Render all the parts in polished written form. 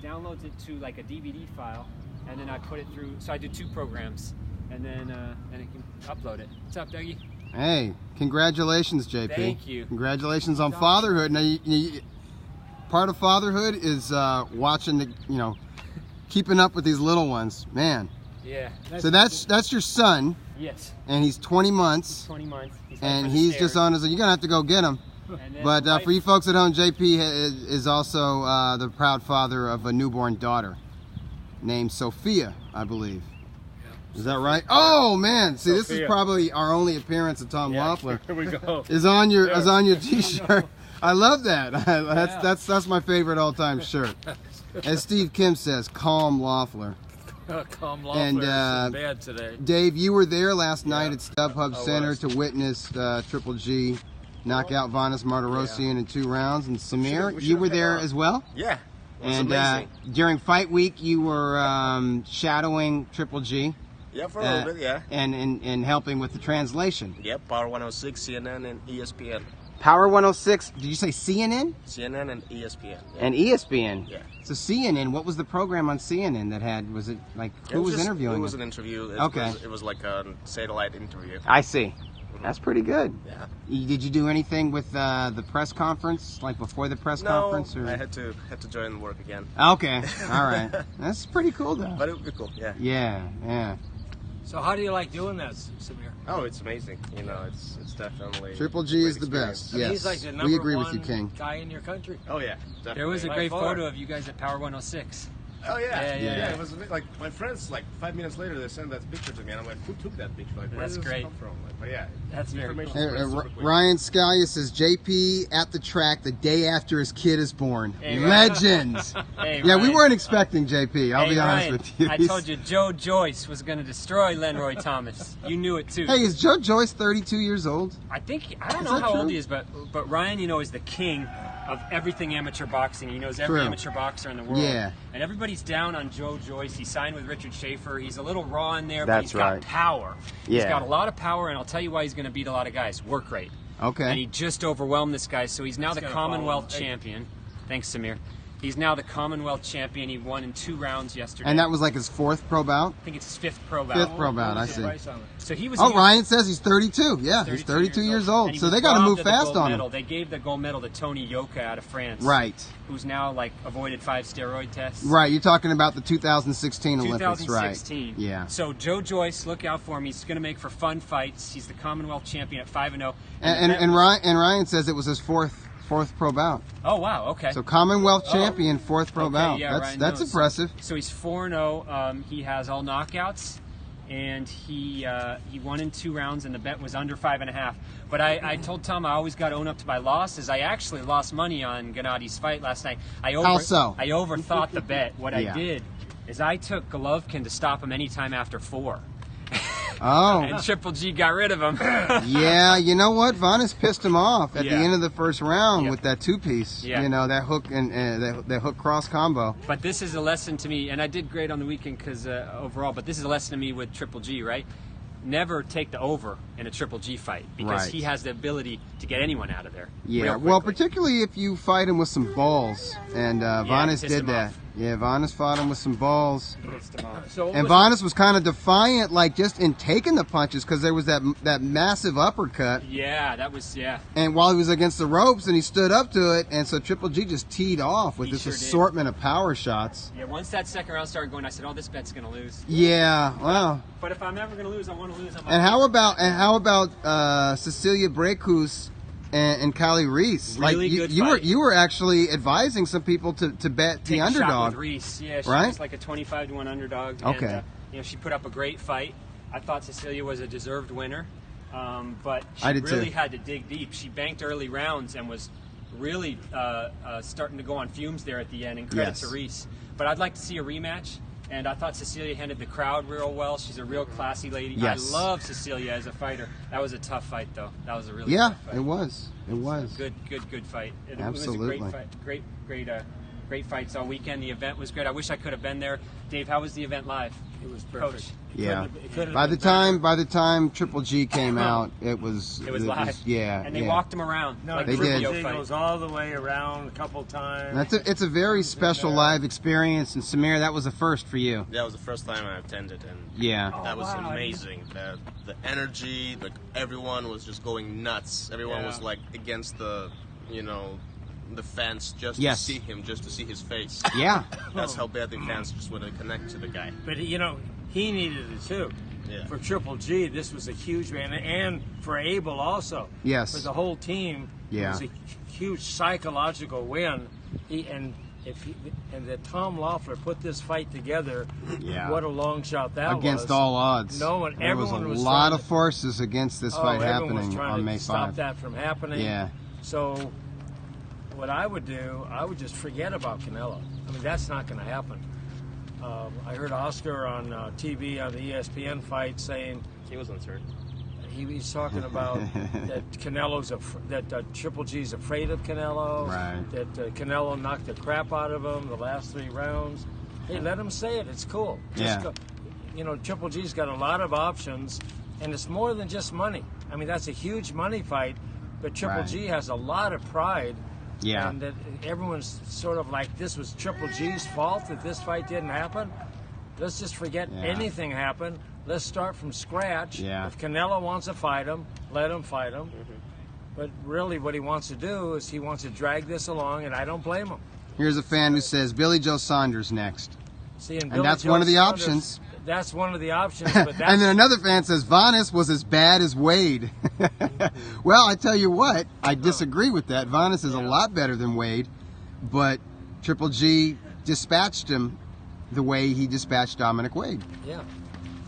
downloads it to like a DVD file, and then I put it through. So I do 2 programs, and then it can upload it. What's up, Dougie? Hey, congratulations, JP. Thank you. Congratulations on fatherhood. Now, part of fatherhood is watching the, keeping up with these little ones, man. Yeah. So that's your son. Yes. And he's 20 months. He's 20 months. He's just on his. You're gonna have to go get him. But for you folks at home, JP is also the proud father of a newborn daughter named Sophia, I believe. Yeah. Is that right? Oh man! See, Sophia. This is probably our only appearance of Tom Loeffler. Here we go. Is on your T-shirt. I love that. That's my favorite all-time shirt. As Steve Kim says, calm Loeffler. Calm Loeffler is bad today. Dave, you were there last night at StubHub Center to witness Triple G knock out Vanes Martirosyan in 2 rounds. And Samir, you were there as well? Yeah. And during fight week, you were shadowing Triple G. Yeah, for a little bit, yeah. And helping with the translation. Yep, Power 106, CNN, and ESPN. Power 106, did you say CNN? CNN and ESPN. Yeah. And ESPN? Yeah. So CNN, what was the program on CNN that had, was it like, who was interviewing? It was an interview. It was like a satellite interview. I see. That's pretty good. Yeah. Did you do anything with the press conference, like before the press conference? Or? I had to join work again. Okay, all right. That's pretty cool, though. But it would be cool, yeah. Yeah. So how do you like doing this, Samir? Oh, it's amazing. It's definitely... Triple G is the best, yes. He's like the number we agree one with you, King. guy in your country. Oh, yeah, definitely. There was a great photo of you guys at Power 106. Oh, yeah. Yeah. It was a bit like, my friends, like 5 minutes later, they sent that picture to me, and I'm like, who took that picture? Like, where did this come from? Like, but yeah, that's very cool. Ryan Scalia says, JP at the track the day after his kid is born. Hey, Legends. Hey, yeah, Ryan. we weren't expecting JP, I'll be honest with you. I told you Joe Joyce was going to destroy Lenroy Thomas. You knew it too. Hey, is Joe Joyce 32 years old? I don't know how old he is, but Ryan, is the king of everything amateur boxing. He knows every amateur boxer in the world. Yeah. And everybody's down on Joe Joyce. He signed with Richard Schaefer. He's a little raw in there, but That's he's got power. Yeah. He's got a lot of power, and I'll tell you why he's going to beat a lot of guys. Work rate. Okay. And he just overwhelmed this guy, so he's now the Commonwealth champion. Thanks, Samir. He's now the Commonwealth champion. He won in 2 rounds yesterday. And that was like his 4th pro bout? I think it's his 5th pro bout. 5th pro bout, I see. So he was. Ryan says he's 32. Yeah, he's 32 years old. So they got to move fast on him. They gave the gold medal to Tony Yoka out of France. Right. Who's now avoided 5 steroid tests. Right. You're talking about the 2016 Olympics, 2016. Right? Yeah. So Joe Joyce, look out for him. He's going to make for fun fights. He's the Commonwealth champion at 5-0. And Ryan says it was his fourth pro bout. Oh wow, okay. So Commonwealth champion, 4th pro bout. Yeah, that's impressive. So he's 4-0. He has all knockouts, and he won in 2 rounds, and the bet was under 5.5. But I told Tom I always got to own up to my losses. I actually lost money on Gennadi's fight last night. How so? I overthought the bet. What I did is I took Golovkin to stop him anytime after 4. Oh. And Triple G got rid of him. Yeah, you know what? Vanes pissed him off at the end of the 1st round with that 2-piece. Yeah. That hook and that hook cross combo. But this is a lesson to me, and I did great on the weekend because overall. But this is a lesson to me with Triple G, right? Never take the over in a Triple G fight because he has the ability to get anyone out of there. Yeah, well, particularly if you fight him with some balls, and Vanes did that. Yeah, Vanes fought him with some balls. And Vanes was kind of defiant, like just in taking the punches, because there was that massive uppercut. Yeah, that was, And while he was against the ropes, and he stood up to it, and so Triple G just teed off with this assortment of power shots. Yeah, once that 2nd round started going, I said, "Oh, this bet's gonna lose." Yeah, well. But if I'm ever gonna lose, I want to lose. And how about Cecilia Brecus and Kylie Reese? Really good fight. You were actually advising some people to bet the underdog. Shot with Reese. Yeah, she was like a 25-1 underdog. Okay. And, she put up a great fight. I thought Cecilia was a deserved winner, but she really had to dig deep. She banked early rounds and was really starting to go on fumes there at the end. And credit to Reese. But I'd like to see a rematch. And I thought Cecilia handled the crowd real well. She's a real classy lady. Yes. I love Cecilia as a fighter. That was a tough fight, though. That was a really tough fight. It was. It was. Good fight. Absolutely. It was a great fight. Great fights all weekend. The event was great. I wish I could have been there. Dave, how was the event live? It was perfect. Coach. Yeah. By the time Triple G came out, it was live. Yeah. And they walked him around. No, like they did. Triple G goes all the way around a couple times. It's a very special live experience, and Samir, that was a first for you. That was the first time I attended, and yeah, that was amazing. The energy, like everyone was just going nuts. Everyone was like against the, the fence just to see him, just to see his face. Yeah. That's how bad the fans just want to connect to the guy. But he needed it too. Yeah. For Triple G, this was a huge man, and for Abel also. Yes. For the whole team, it was a huge psychological win. And that Tom Loeffler put this fight together. Yeah. What a long shot that was. Against all odds. Everyone was a lot of forces against this fight happening on May 5th. Stop that from happening. Yeah. So what I would do, I would just forget about Canelo. I mean, that's not going to happen. I heard Oscar on TV on the ESPN fight saying he was uncertain. He's talking about that Triple G's afraid of Canelo. Right. That Canelo knocked the crap out of him the last 3 rounds. Hey, let him say it. It's cool. Go. Triple G's got a lot of options, and it's more than just money. I mean, that's a huge money fight, but Triple G has a lot of pride. Yeah. And that everyone's sort of like, this was Triple G's fault that this fight didn't happen. Let's just forget anything happened. Let's start from scratch. Yeah. If Canelo wants to fight him, let him fight him. Mm-hmm. But really what he wants to do is he wants to drag this along, and I don't blame him. Here's a fan who says Billy Joe Saunders next. See, and that's one of the options. That's one of the options. But and then another fan says Vanes was as bad as Wade. Well, I tell you what, I disagree with that. Vanes is a lot better than Wade, but Triple G dispatched him the way he dispatched Dominic Wade. Yeah.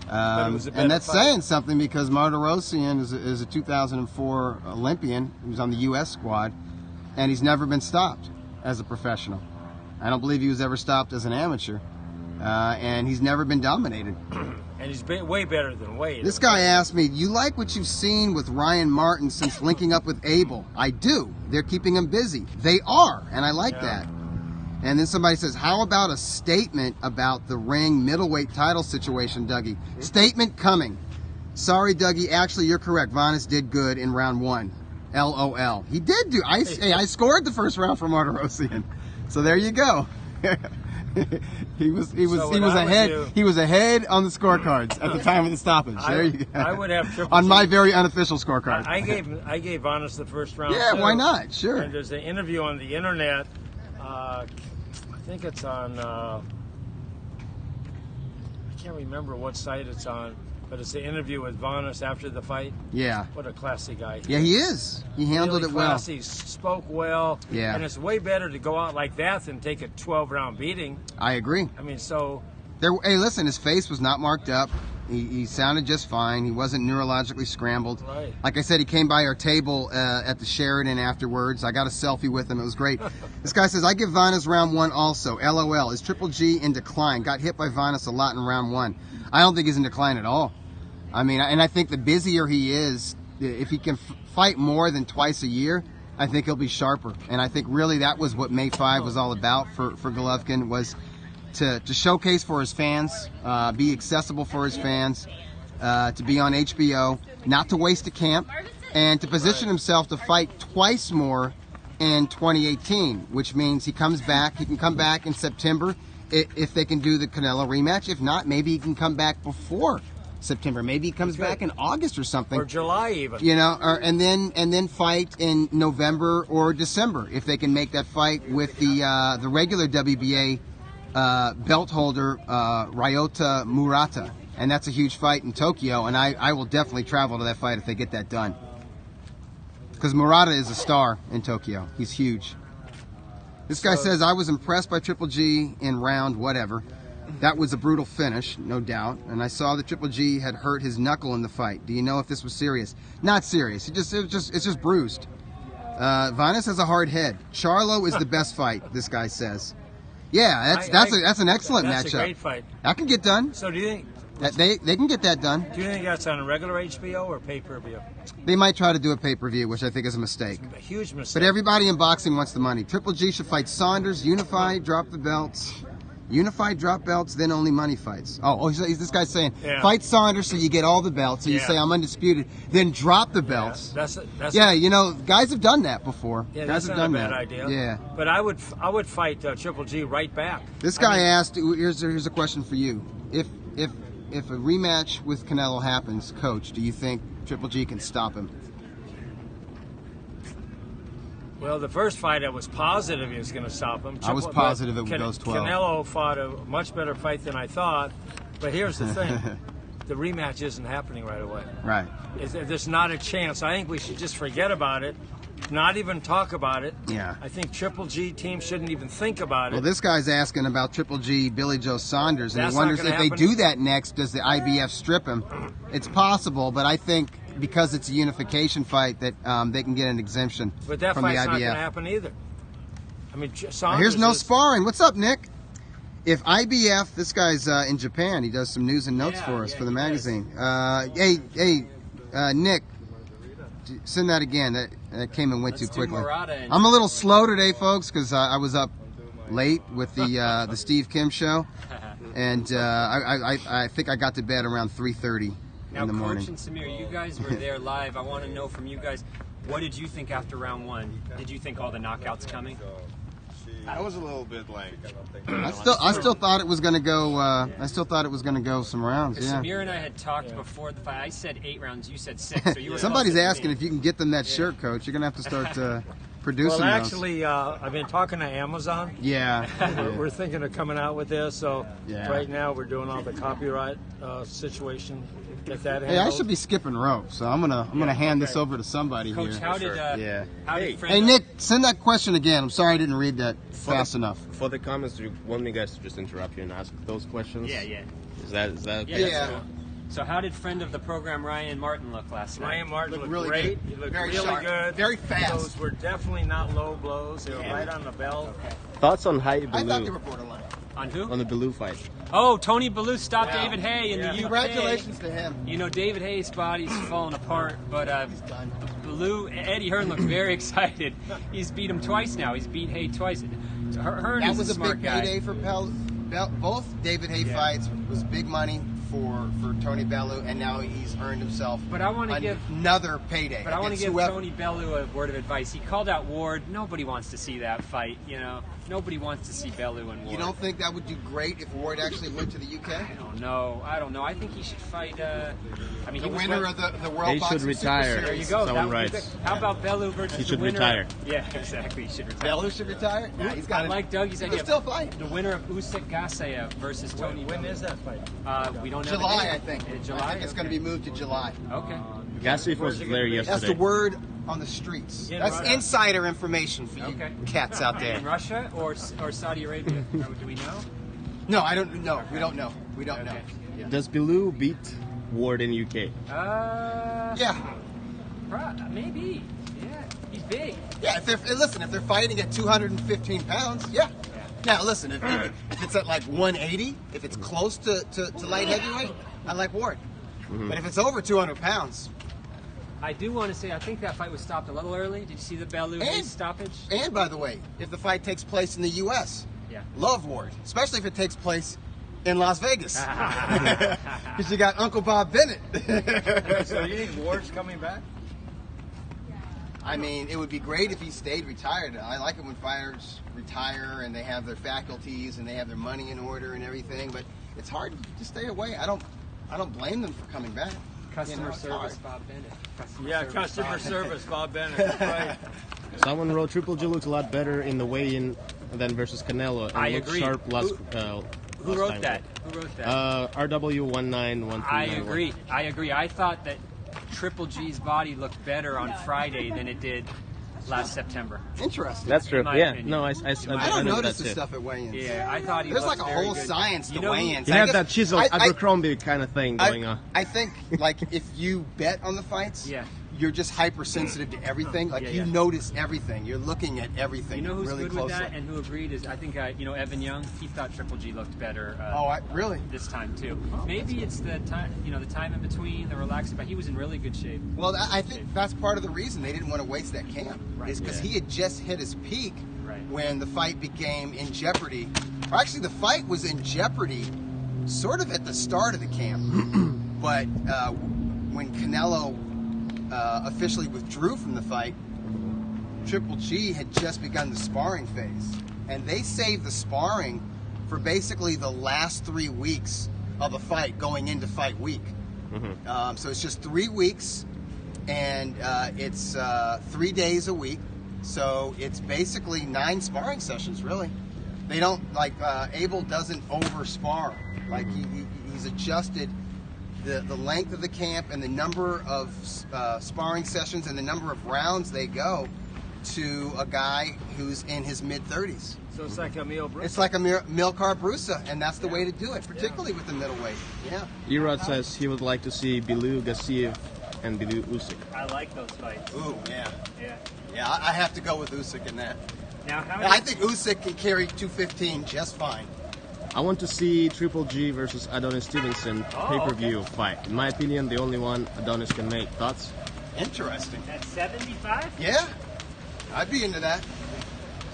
And that's saying something, because Martirosyan is a 2004 Olympian. He was on the U.S. squad, and he's never been stopped as a professional. I don't believe he was ever stopped as an amateur. And he's never been dominated. And he's way better than Wade. This guy asked me, you like what you've seen with Ryan Martin since linking up with Abel? I do. They're keeping him busy. They are, and I like that. And then somebody says, how about a statement about the ring middleweight title situation, Dougie? Statement coming. Sorry, Dougie. Actually, you're correct. Vanes did good in round 1. LOL. He did do. I scored the first round for Martirosyan. So there you go. He was ahead. He was ahead on the scorecards at the time of the stoppage. There you go. I would have Triple on my very unofficial scorecard. I gave Vanes the first round. Yeah, too. Why not? Sure. And there's an interview on the internet. I think it's on. I can't remember what site it's on, but it's an interview with Vanes after the fight. Yeah. What a classy guy. Yeah, he is. He handled it well. Classy, spoke well. Yeah. And it's way better to go out like that than take a 12-round beating. I agree. I mean, so. Hey, listen, his face was not marked up. He sounded just fine. He wasn't neurologically scrambled. Right. Like I said, he came by our table at the Sheridan afterwards. I got a selfie with him. It was great. This guy says, I give Vanes round 1 also. LOL. Is Triple G in decline? Got hit by Vanes a lot in round 1. I don't think he's in decline at all. I mean, and I think the busier he is, if he can fight more than twice a year, I think he'll be sharper. And I think really that was what May 5 was all about for Golovkin, was to showcase for his fans, be accessible for his fans, to be on HBO, not to waste a camp, and to position himself to fight twice more in 2018, which means he comes back. He can come back in September if they can do the Canelo rematch. If not, maybe he can come back before September. Maybe he comes back in August or something, or July even. And then fight in November or December if they can make that fight with the regular WBA belt holder Ryota Murata, and that's a huge fight in Tokyo. And I will definitely travel to that fight if they get that done, because Murata is a star in Tokyo. He's huge. This guy says, I was impressed by Triple G in round whatever. That was a brutal finish, no doubt. And I saw that Triple G had hurt his knuckle in the fight. Do you know if this was serious? Not serious. It's just bruised. Vanes has a hard head. Charlo is the best fight, this guy says. Yeah, that's an excellent matchup. That's a great fight. That can get done. So do you think that they can get that done? Do you think that's on a regular HBO or pay-per-view? They might try to do a pay-per-view, which I think is a mistake. It's a huge mistake. But everybody in boxing wants the money. Triple G should fight Saunders, unify, drop the belts. Unified drop belts, then only money fights. Oh, this guy's saying fight Saunders so you get all the belts. So you say I'm undisputed, then drop the belts. That's you know, guys have done that before. Yeah, guys that's have not done a bad that. idea. Yeah. But I would fight Triple G right back. This guy asked. Here's a question for you. If a rematch with Canelo happens, Coach, do you think Triple G can stop him? Well, the first fight I was positive he was going to stop him. I was positive it goes 12. Canelo fought a much better fight than I thought. But here's the thing. The rematch isn't happening right away. Right. There's not a chance. I think we should just forget about it, not even talk about it. Yeah. I think Triple G team shouldn't even think about it. Well, this guy's asking about Triple G, Billy Joe Saunders, and That's he wonders not if gonna they do that next, does the IBF strip him? It's possible, but I think because it's a unification fight that they can get an exemption But that from the IBF. fight's not going to happen either. I mean, Saunders Here's no sparring. What's up, Nick? If IBF, this guy's in Japan. He does some news and notes for us for the magazine. Hey, Nick, send that again. That came and went too quickly. I'm a little slow today, folks, because I was up late with the Steve Kim show, and I think I got to bed around 3:30 in the morning. Coach and Samir, you guys were there live. I want to know from you guys, what did you think after round one? Did you think all the knockouts coming? I was a little bit like. I still thought it was going to go. I still thought it was going to go some rounds. Yeah. Samir and I had talked before the fight. I said 8 rounds. You said 6. So you were Somebody's asking if you can get them that shirt, Coach. You're going to have to start producing Well, those. actually, I've been talking to Amazon. Yeah. We're thinking of coming out with this. So right now we're doing all the copyright situation. Get that handled. Hey, I should be skipping rope, so I'm gonna hand this over to somebody Coach, here. how did Hey, Nick, send that question again. I'm sorry I didn't read that fast enough. For the comments, do you want me guys to just interrupt you and ask those questions? Yeah. Is that okay? Yeah. So how did friend of the program Ryan Martin look last night? Ryan Martin looked really great. good. He looked Very really sharp. good. Very fast. Those were definitely not low blows. They were right on the belt. Thoughts on Hai I thought they Bellew? were borderline. On who? On the Bellew fight. Oh, Tony Bellew stopped David Hay in the UK. Congratulations to him. You know, David Hay's body's falling apart, but Bellew, Eddie Hearn looked very excited. He's beat him twice now. He's beat Hay twice. Hearn That is was a a smart big guy. payday for both David Hay fights. Was big money for Tony Bellew, and now he's earned himself But I want to give another payday. But I want to give whoever. Tony Bellew a word of advice. He called out Ward. Nobody wants to see that fight. You know, nobody wants to see Bellew and Ward. You don't think that would do great if Ward actually went to the UK? I don't know. I think he should fight. I mean, The winner of the World He Boxing should retire. Super There Series. you go. Someone That would be writes. good. How about Bellew versus He should the winner? retire. Yeah, exactly. He should retire. Bellew should retire? Yeah, he's got I like Doug. He said he'll still fight. the winner of Usyk Gasayev versus Tony. When is that fight? We don't know. July, I think. July. I think it's going to be moved to July. Okay. Gassif was there yesterday. That's the word on the streets. In That's Russia. insider information for you Okay. cats out there. In Russia or Saudi Arabia? Do we know? No, I don't know. We don't know. We don't know. Okay. Does Bellew beat Ward in UK? Yeah. Maybe. Yeah. He's big. Yeah, if they're fighting at 215 pounds, yeah. Now, listen, if it's at like 180, if it's close to light heavyweight, I like Ward. But if it's over 200 pounds, I do want to say I think that fight was stopped a little early. Did you see the Bellew stoppage? and by the way, if the fight takes place in the U.S., love Ward, especially if it takes place in Las Vegas, because you got Uncle Bob Bennett. So you think Ward's coming back? I mean, it would be great if he stayed retired. I like it when fighters retire and they have their faculties and they have their money in order and everything. But it's hard to stay away. I don't blame them for coming back. Customer service, Bob Bennett. Customer service, Bob Bennett. Right. Someone wrote Triple G looks a lot better in the weigh-in than versus Canelo. And I looked agree. Sharp last, Who wrote that? Who wrote that? RW19139. I agree. I thought that Triple G's body looked better on Friday than it did last September. Interesting. That's true. In my Yeah. opinion. No, I don't know notice that the too. stuff at weigh-ins. Yeah, I thought he There's looked like a very whole good. science to You know, weigh-ins. You I have guess- that chisel, Abercrombie kind of thing going on. I think, like, if you bet on the fights, you're just hypersensitive to everything. Like you notice everything. You're looking at everything. You know who's really good closely. with that and who agreed is I think Evan Young. He thought Triple G looked better. Really? This time too. Maybe it's the time, the time in between, the relaxing. But he was in really good shape. Well, I think that's part of the reason they didn't want to waste that camp. Right. Is because he had just hit his peak right. when the fight became in jeopardy. Or actually, the fight was in jeopardy, sort of at the start of the camp. But when Canelo officially withdrew from the fight, Triple G had just begun the sparring phase. And they saved the sparring for basically the last 3 weeks of a fight going into fight week. Mm-hmm. So it's just 3 weeks, and it's 3 days a week. So it's basically 9 sparring sessions, really. They don't, Abel doesn't over-spar. Like, he's adjusted the length of the camp and the number of sparring sessions and the number of rounds they go to a guy who's in his mid-30s. So it's like a Emil Brusa. It's like a Milcar Brusa, and that's the way to do it, particularly with the middleweight. Yeah. Erod says he would like to see Bilal Gassiev and Bilal Usyk. I like those fights. Ooh, yeah. Yeah. Yeah, I have to go with Usyk in that. Now, I think Usyk can carry 215 just fine. I want to see Triple G versus Adonis Stevenson pay-per-view fight. In my opinion, the only one Adonis can make. Thoughts? Interesting. At 75? Yeah, I'd be into that.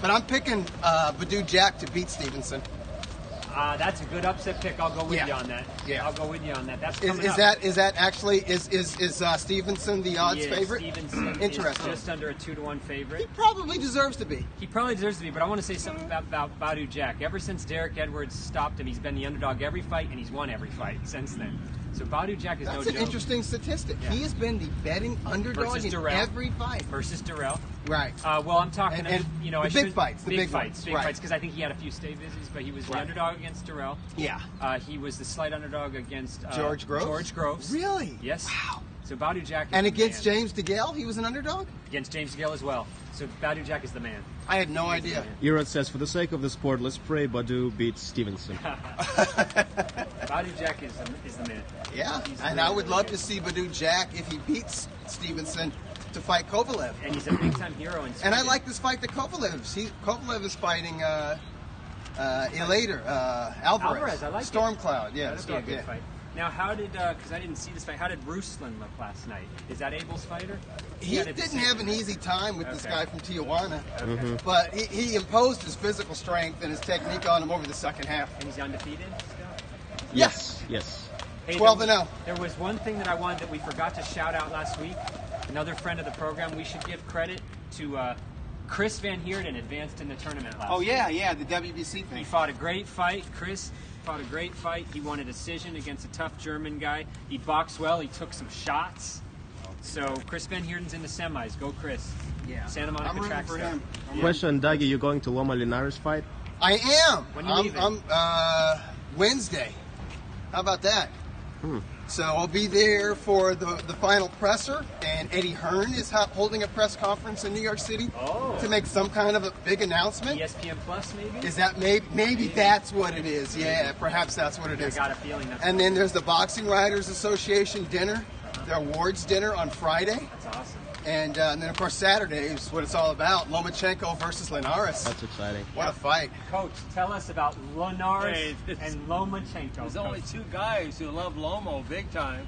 But I'm picking Badou Jack to beat Stevenson. That's a good upset pick. I'll go with you on that. Yeah, I'll go with you on that. That's coming is up. that actually is Stevenson the odds favorite? Stevenson Interesting. is just under a 2-1 favorite. He probably deserves to be. He probably deserves to be, but I want to say something about Badou Jack. Ever since Derek Edwards stopped him, he's been the underdog every fight, and he's won every fight since then. So Badou Jack is no joke. That's an interesting statistic. Yeah. He has been the betting underdog in every fight. Versus Durrell. Right. Well, I'm talking, the big fights. Big fights, because I think he had a few stay busies, but he was the underdog against Durrell. Yeah. He was the slight underdog against George Groves. George Groves. Really? Yes. Wow. So Badou Jack is and the against man. James DeGale, he was an underdog? Against James DeGale as well. So Badou Jack is the man. I had no idea. Erod says, for the sake of the sport, let's pray Badou beats Stevenson. Badou Jack is the man. Yeah, and I would love to see Badou Jack, if he beats Stevenson, to fight Kovalev. And he's a big-time hero in Sweden. And I like this fight that Kovalev is fighting Elater, Alvarez. I like Stormcloud, yeah. That'd be a good fight. Now, how did, because I didn't see this fight, how did Ruslan look last night? Is that Abel's fighter? He didn't have an easy time with this guy from Tijuana, but he imposed his physical strength and his technique on him over the second half. And he's undefeated still? Yes. Yes. Hey, 12-0. There was one thing that I wanted that we forgot to shout out last week. Another friend of the program, we should give credit to Chris Van Heerden, advanced in the tournament last week. Yeah, the WBC thing. He fought a great fight. Chris fought a great fight. He won a decision against a tough German guy. He boxed well. He took some shots. So Chris Van Heerden's in the semis. Go, Chris. Yeah. Santa Monica track for star. him. Question, Dougie, you going to Loma Linares fight? I am. When you leaving? I'm Wednesday. How about that? So I'll be there for the final presser, and Eddie Hearn is holding a press conference in New York City to make some kind of a big announcement. ESPN Plus, maybe? Is that maybe that's what it is? Yeah, perhaps that's what it is. I got a feeling that's And then there's the Boxing Writers Association dinner, their awards dinner on Friday. That's awesome. And then, of course, Saturday is what it's all about. Lomachenko versus Linares. That's exciting. What a fight. Coach, tell us about Linares and Lomachenko. There's only two guys who love Lomo big time.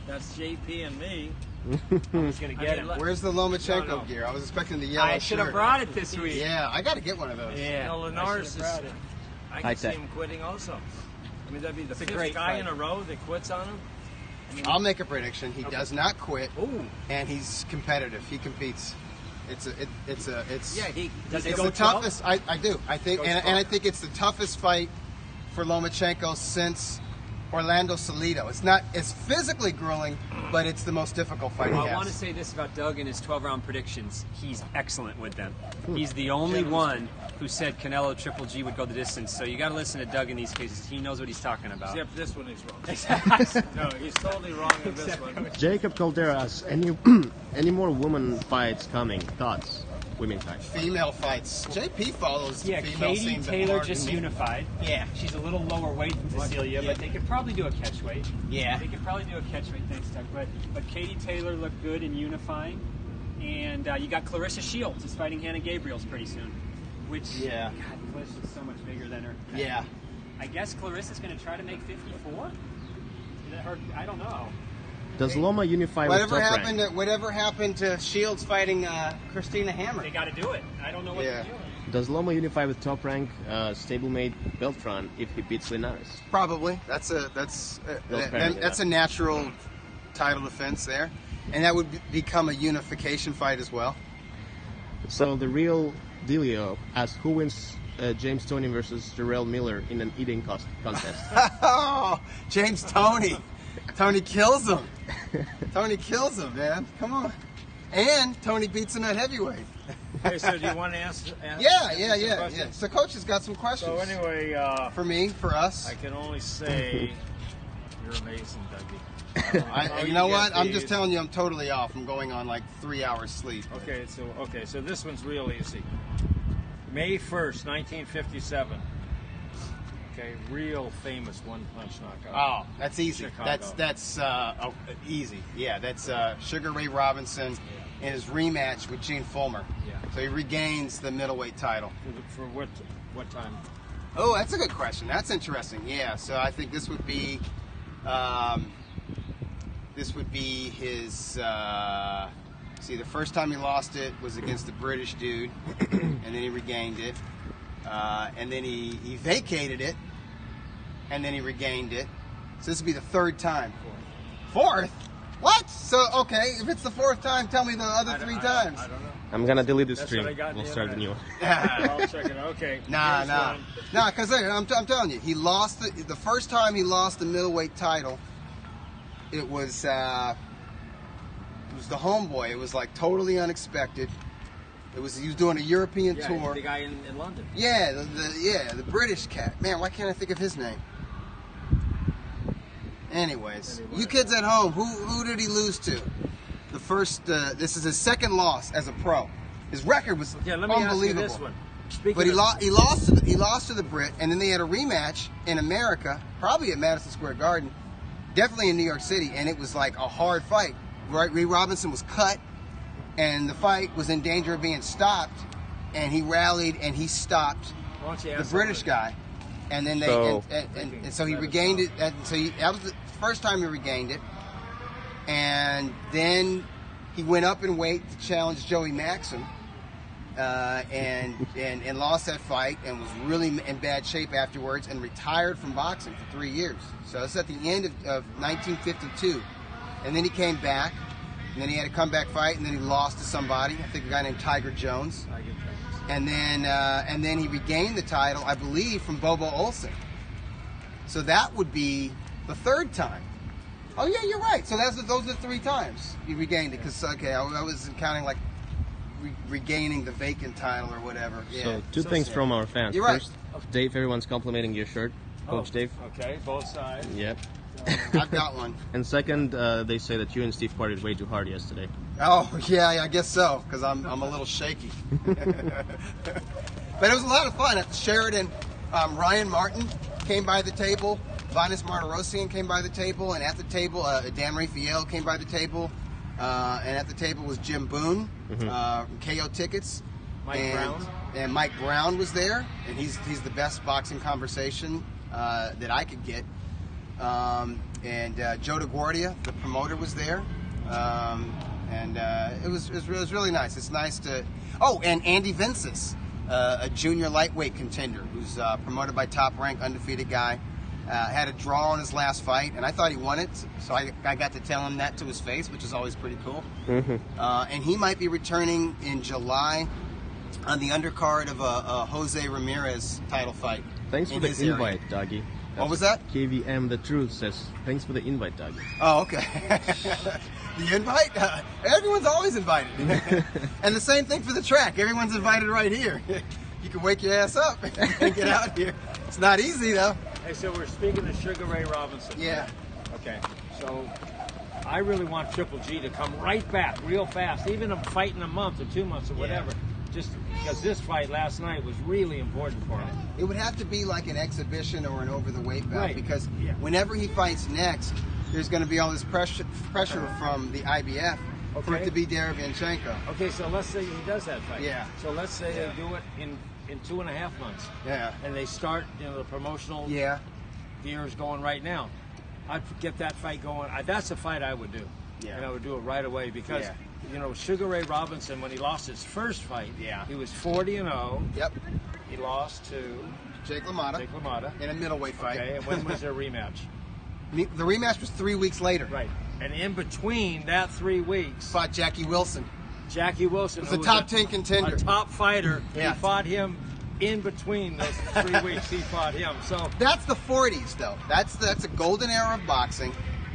That's JP and me. Who's going to get him? Where's the Lomachenko gear? I was expecting the yellow shirt. I should have brought it this week. Yeah, I got to get one of those. Yeah, Linares is... I can see tech. him quitting also. I mean, that'd be the It's a fifth great guy fight. in a row that quits on him. I'll make a prediction. He does not quit, Ooh. and he's competitive. He competes. It's Does he it's go the 12? toughest. I do. I think, Goes and 12. I think it's the toughest fight for Lomachenko since Orlando Salido. It's physically grueling, but it's the most difficult fight he I has. want to say this about Doug and his 12-round predictions. He's excellent with them. He's the only one who said Canelo Triple G would go the distance. So you got to listen to Doug in these cases. He knows what he's talking about. Except this one he's wrong. No, he's totally wrong in this one. Jacob Caldera asks, any more woman fights coming? Thoughts? women's fight? Female fights. JP follows yeah, female Katie scenes Taylor more just than me. unified. Yeah. She's a little lower weight than Cecilia, but they could probably do a catch weight. Yeah. They could probably do a catch weight, thanks, Doug. But Katie Taylor looked good in unifying. And you got Clarissa Shields is fighting Hannah Gabriels pretty soon. Which, God, Clarissa's so much bigger than her. Yeah. I guess Clarissa's going to try to make 54? Is that her? I don't know. Does Loma unify with Top Rank? Whatever happened to Shields fighting Christina Hammer? They got to do it. I don't know what they're doing. Does Loma unify with Top Rank stablemate Beltran if he beats Linares? Probably. That's a natural title defense there, and that would become a unification fight as well. So the real dealio asks who wins James Toney versus Jarrell Miller in an eating contest. Oh, James Toney. Tony kills him. Tony kills him, man. Come on. And Tony beats him at heavyweight. Okay, so do you want to answer Yeah. So Coach has got some questions. So anyway, for me, for us. I can only say you're amazing, Dougie. You know what? I'm just telling you, I'm totally off. I'm going on like 3 hours sleep. Okay, so this one's real easy. May 1st, 1957. Okay, real famous one-punch knockout. Oh, that's easy. Chicago. That's easy. Yeah, that's Sugar Ray Robinson in his rematch with Gene Fulmer. Yeah. So he regains the middleweight title. For what time? Oh, that's a good question. That's interesting. Yeah. So I think this would be his. The first time he lost it was against the British dude, and then he regained it, and then he vacated it, and then he regained it. So this would be the third time. Fourth? What? So, okay, if it's the fourth time, tell me the other three times. I don't know. I'm gonna delete this stream. We'll start the new one. I'll check it out. Okay. Nah, because I'm telling you, he lost the first time he lost the middleweight title. It was the homeboy. It was like totally unexpected. He was doing a European tour. The guy in London. Yeah, the British cat. Man, why can't I think of his name? Anyways, you kids at home, who did he lose to? The first. This is his second loss as a pro. His record was unbelievable. Ask you this one. But he lost to the Brit, and then they had a rematch in America, probably at Madison Square Garden, definitely in New York City, and it was like a hard fight. Right, Ray Robinson was cut, and the fight was in danger of being stopped, and he rallied and he stopped the British guy, and then so he regained it. And so that was the first time he regained it, and then he went up in weight to challenge Joey Maxim, and lost that fight and was really in bad shape afterwards, and retired from boxing for 3 years. So that's at the end of 1952. And then he came back, and then he had a comeback fight, and then he lost to somebody. I think a guy named Tiger Jones. And then he regained the title, I believe, from Bobo Olsen. So that would be the third time. Oh yeah, you're right. So those are 3 times he regained it. Because I was counting like regaining the vacant title or whatever. Yeah. So two things from our fans. You're right. First, Dave, everyone's complimenting your shirt, Coach Dave. Okay, both sides. Yep. I've got one. And second, they say that you and Steve partied way too hard yesterday. Oh, yeah, I guess so, because I'm a little shaky. But it was a lot of fun. At the Sheridan, Ryan Martin came by the table, Vinas Martirosyan came by the table, and at the table, Dan Raphael came by the table, and at the table was Jim Boone, KO Tickets. And Mike Brown was there, and he's the best boxing conversation that I could get. And Joe DeGuardia, the promoter, was there, and it was really nice. It's nice to. Oh, and Andy Vinces, a junior lightweight contender who's promoted by Top Rank, undefeated guy, had a draw in his last fight, and I thought he won it, so I got to tell him that to his face, which is always pretty cool. And he might be returning in July on the undercard of a Jose Ramirez title fight. Thanks for the invite, Doggy. What was that? KVM The Truth says, thanks for the invite, Doug. Oh, okay. The invite? Everyone's always invited. And the same thing for the track. Everyone's invited right here. You can wake your ass up and get out here. It's not easy, though. Hey, so we're speaking to Sugar Ray Robinson. Yeah. Okay, so I really want Triple G to come right back real fast, even if I'm fighting a month or 2 months or whatever. just because this fight last night was really important for him. It would have to be like an exhibition or an over-the-weight bout, Right. because Yeah. whenever he fights next, there's going to be all this pressure from the IBF for it to be Derevyanchenko. Okay, so let's say he does that fight. Yeah. So let's say they do it in 2.5 months. Yeah. And they start, the promotional gears going right now. I'd get that fight going. That's a fight I would do. Yeah. And I would do it right away because, Sugar Ray Robinson, when he lost his first fight, he was 40-0. Yep. He lost to Jake LaMotta. In a middleweight fight. Okay, and when was their rematch? The rematch was 3 weeks later. Right. And in between that 3 weeks, Fought Jackie Wilson. Jackie Wilson was a top 10 contender. A top fighter. Yeah. He fought him in between those 3 weeks. He fought him. So that's the 40s, though. That's a golden era of boxing.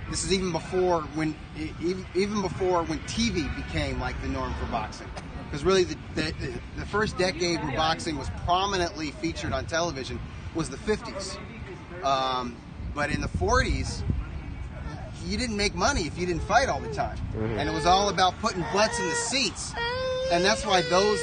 This is even before when TV became like the norm for boxing. Because really, the first decade where boxing was prominently featured on television was the 50s. But in the 40s, you didn't make money if you didn't fight all the time, and it was all about putting butts in the seats. And that's why those.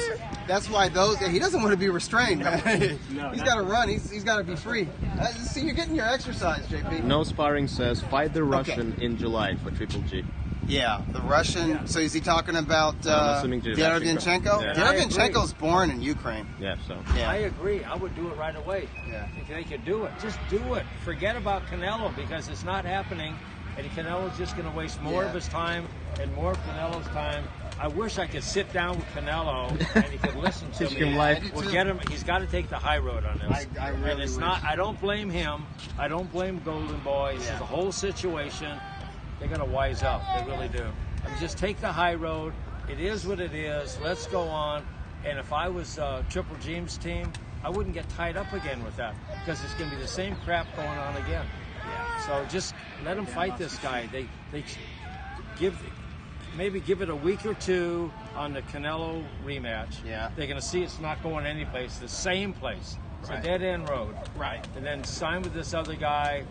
He doesn't want to be restrained. He's got to run. He's got to be free. See, you're getting your exercise, JP. No Sparring says fight the Russian in July for Triple G. Yeah, the Russian. Yeah. So is he talking about Derevyanchenko? Yeah. Derevyanchenko's born in Ukraine. Yeah, so. Yeah. I agree. I would do it right away. Yeah. If they could do it, just do it. Forget about Canelo because it's not happening, and Canelo's just going to waste more of his time and more of Canelo's time. I wish I could sit down with Canelo and he could listen to me. We'll get him. He's got to take the high road on this. I really and it's wish. not. I don't blame him. I don't blame Golden Boy. This is the whole situation. They're going to wise up. They really do. I mean, just take the high road. It is what it is. Let's go on. And if I was Triple G's team, I wouldn't get tied up again with that because it's going to be the same crap going on again. Yeah. So just let them fight this guy. They give it a week or two on the Canelo rematch. Yeah. They're going to see it's not going anyplace. The same place. It's a dead-end road. Right. And then sign with this other guy.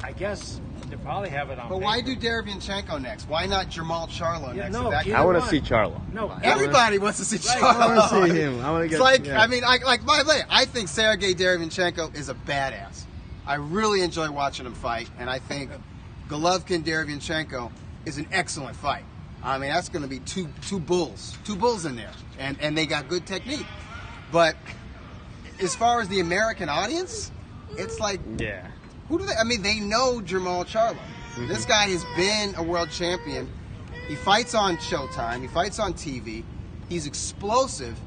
I guess they probably have it on But paper. why do Derevyanchenko next? Why not Jamal Charlo next? No, I want to see Charlo. No, everybody wants to see Charlo. I want to see him. I want to get. It's like, I mean, I think Sergey Derevyanchenko is a badass. I really enjoy watching him fight, and I think Golovkin-Derevyanchenko is an excellent fight. I mean, that's going to be two bulls in there, and they got good technique. But as far as the American audience, it's like, who do they? I mean, they know Jamal Charlo. This guy has been a world champion. He fights on Showtime. He fights on TV. He's explosive,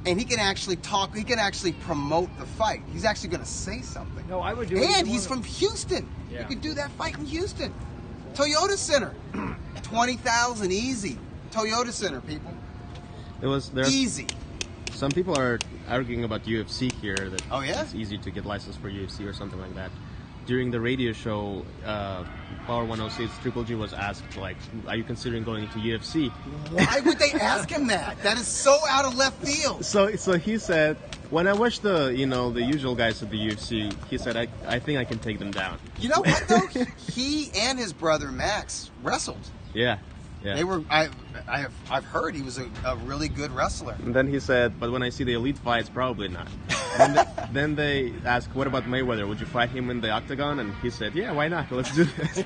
and he can actually talk. He can actually promote the fight. He's actually going to say something. No, I would do. And he's from Houston. Yeah. You could do that fight in Houston. Toyota Center, 20,000 easy. Toyota Center, people. Easy. Some people are arguing about UFC here that it's easy to get licensed for UFC or something like that. During the radio show, Power 106, Triple G was asked, like, are you considering going into UFC? Why would they ask him that? That is so out of left field. So he said, when I watched the usual guys at the UFC, he said, I think I can take them down. You know what, though? He and his brother Max wrestled. Yeah. They were. I've heard he was a really good wrestler. And then he said, but when I see the elite fights, probably not. Then they asked, what about Mayweather? Would you fight him in the octagon? And he said, yeah, why not? Let's do this.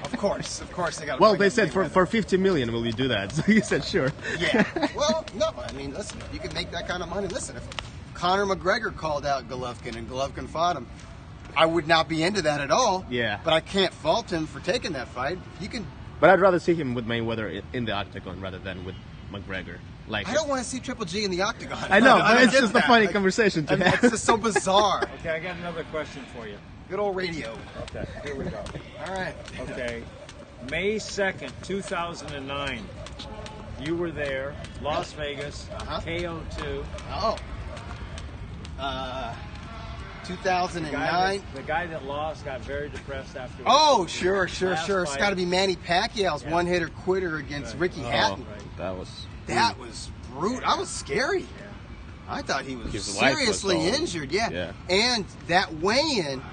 Of course they got. Well, they said for $50 million, will you do that? So he said, sure. Yeah. Well, no. I mean, listen, you can make that kind of money. Listen, if Conor McGregor called out Golovkin and Golovkin fought him, I would not be into that at all. Yeah. But I can't fault him for taking that fight. You can. But I'd rather see him with Mayweather in the octagon rather than with McGregor. Like, I don't want to see Triple G in the octagon. I know, but it's just a funny conversation to have. It's just so bizarre. Okay, I got another question for you. Good old radio. Okay, here we go. All right. Okay, May 2nd, 2009. You were there, Las Vegas, KO2. Oh. 2009. The guy that lost got very depressed after. Oh, sure. It's fight. got to be Manny Pacquiao's one-hitter quitter against Ricky Hatton. That was brutal. I was scary. Yeah. I thought he was His wife seriously was injured. Yeah. And that weigh-in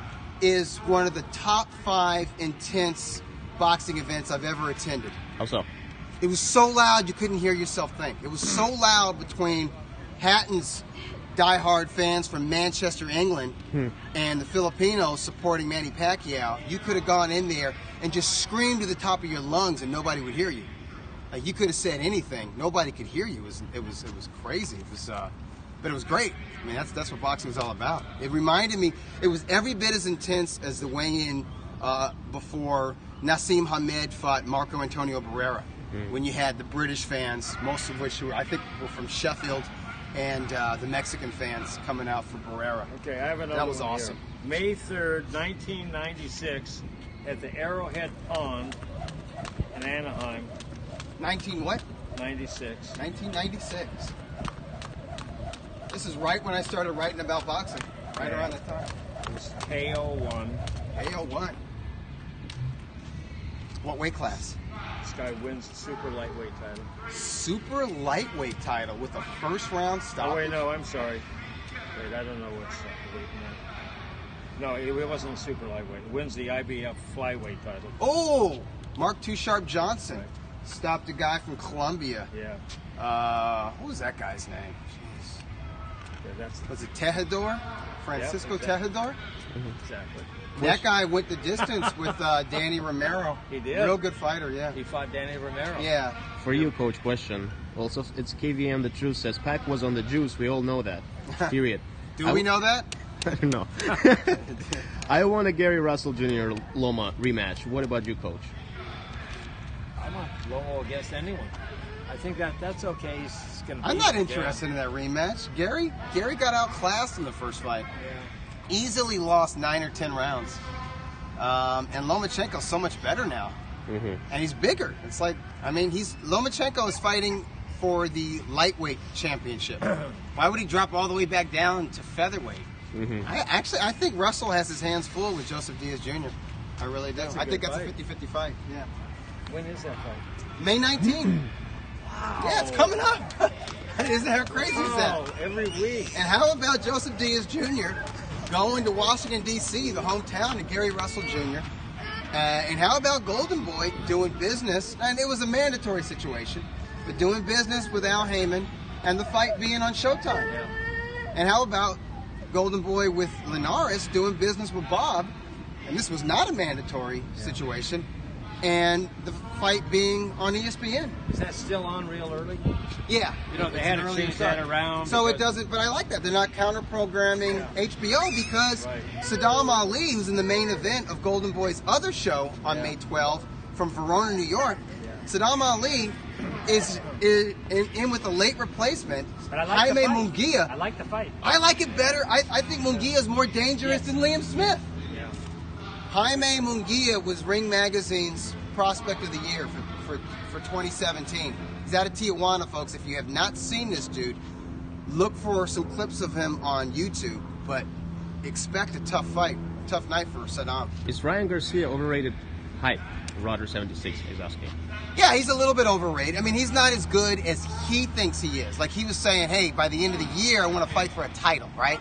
is one of the top 5 intense boxing events I've ever attended. How so? It was so loud you couldn't hear yourself think. It was so loud between Hatton's diehard fans from Manchester, England, and the Filipinos supporting Manny Pacquiao. You could have gone in there and just screamed to the top of your lungs, and nobody would hear you. Like, you could have said anything, nobody could hear you. It was crazy. But it was great. I mean, that's what boxing was all about. It reminded me. It was every bit as intense as the weigh-in before Nassim Hamed fought Marco Antonio Barrera, when you had the British fans, most of which I think were from Sheffield, and the Mexican fans coming out for Barrera. Okay, I have another That was one awesome. Here. May 3rd, 1996, at the Arrowhead Pond in Anaheim. 1996. 1996. This is right when I started writing about boxing. Right around that time. It was KO1. KO1. What weight class? This guy wins the super lightweight title. Super lightweight title with a first round stoppage. Oh wait, no, I'm sorry. Wait, I don't know what's weight now. No, it wasn't super lightweight. It wins the IBF flyweight title. Oh, Mark Too Sharp Johnson Right. stopped a guy from Colombia. Yeah. What was that guy's name? Jeez. Okay, Was it Tejedor? Francisco exactly. Tejedor? Exactly. That guy went the distance with Danny Romero. He did. Real good fighter, yeah. He fought Danny Romero. Yeah. For you, Coach, question. Also, it's KVM The Truth says Pac was on the juice. We all know that. Period. Do we know that? I don't know. I want a Gary Russell Jr. Loma rematch. What about you, Coach? I want Lomo against anyone. I think that's okay. He's gonna. I'm not interested in that rematch. Gary got outclassed in the first fight. Yeah. Easily lost 9 or 10 rounds. And Lomachenko's so much better now. And he's bigger. It's like, I mean, Lomachenko is fighting for the lightweight championship. Why would he drop all the way back down to featherweight? I think Russell has his hands full with Joseph Diaz Jr. I really do. I think that's a 50-50 fight. Yeah. When is that fight? May 19th. Wow. Yeah, it's coming up. Isn't how crazy is that? Every week. And how about Joseph Diaz Jr. going to Washington, D.C., the hometown of Gary Russell Jr., and how about Golden Boy doing business, and it was a mandatory situation, but doing business with Al Heyman and the fight being on Showtime. Yeah. And how about Golden Boy with Linares doing business with Bob, and this was not a mandatory situation, and the fight being on ESPN. Is that still on real early? Yeah. You know, they had to change that around. So it doesn't, but I like that. They're not counter-programming HBO because Saddam Ali, who's in the main event of Golden Boy's other show on May 12th from Verona, New York, Saddam Ali is in with a late replacement, Jaime Munguia. I like the fight. I like it better. I think Munguia is more dangerous than Liam Smith. Yeah. Jaime Munguia was Ring Magazine's Prospect of the Year for 2017. He's out of Tijuana, folks. If you have not seen this dude, look for some clips of him on YouTube, but expect a tough fight, tough night for Saddam. Is Ryan Garcia overrated hype? Roger 76 is asking. Yeah, he's a little bit overrated. I mean, he's not as good as he thinks he is. Like, he was saying, hey, by the end of the year, I want to fight for a title, right?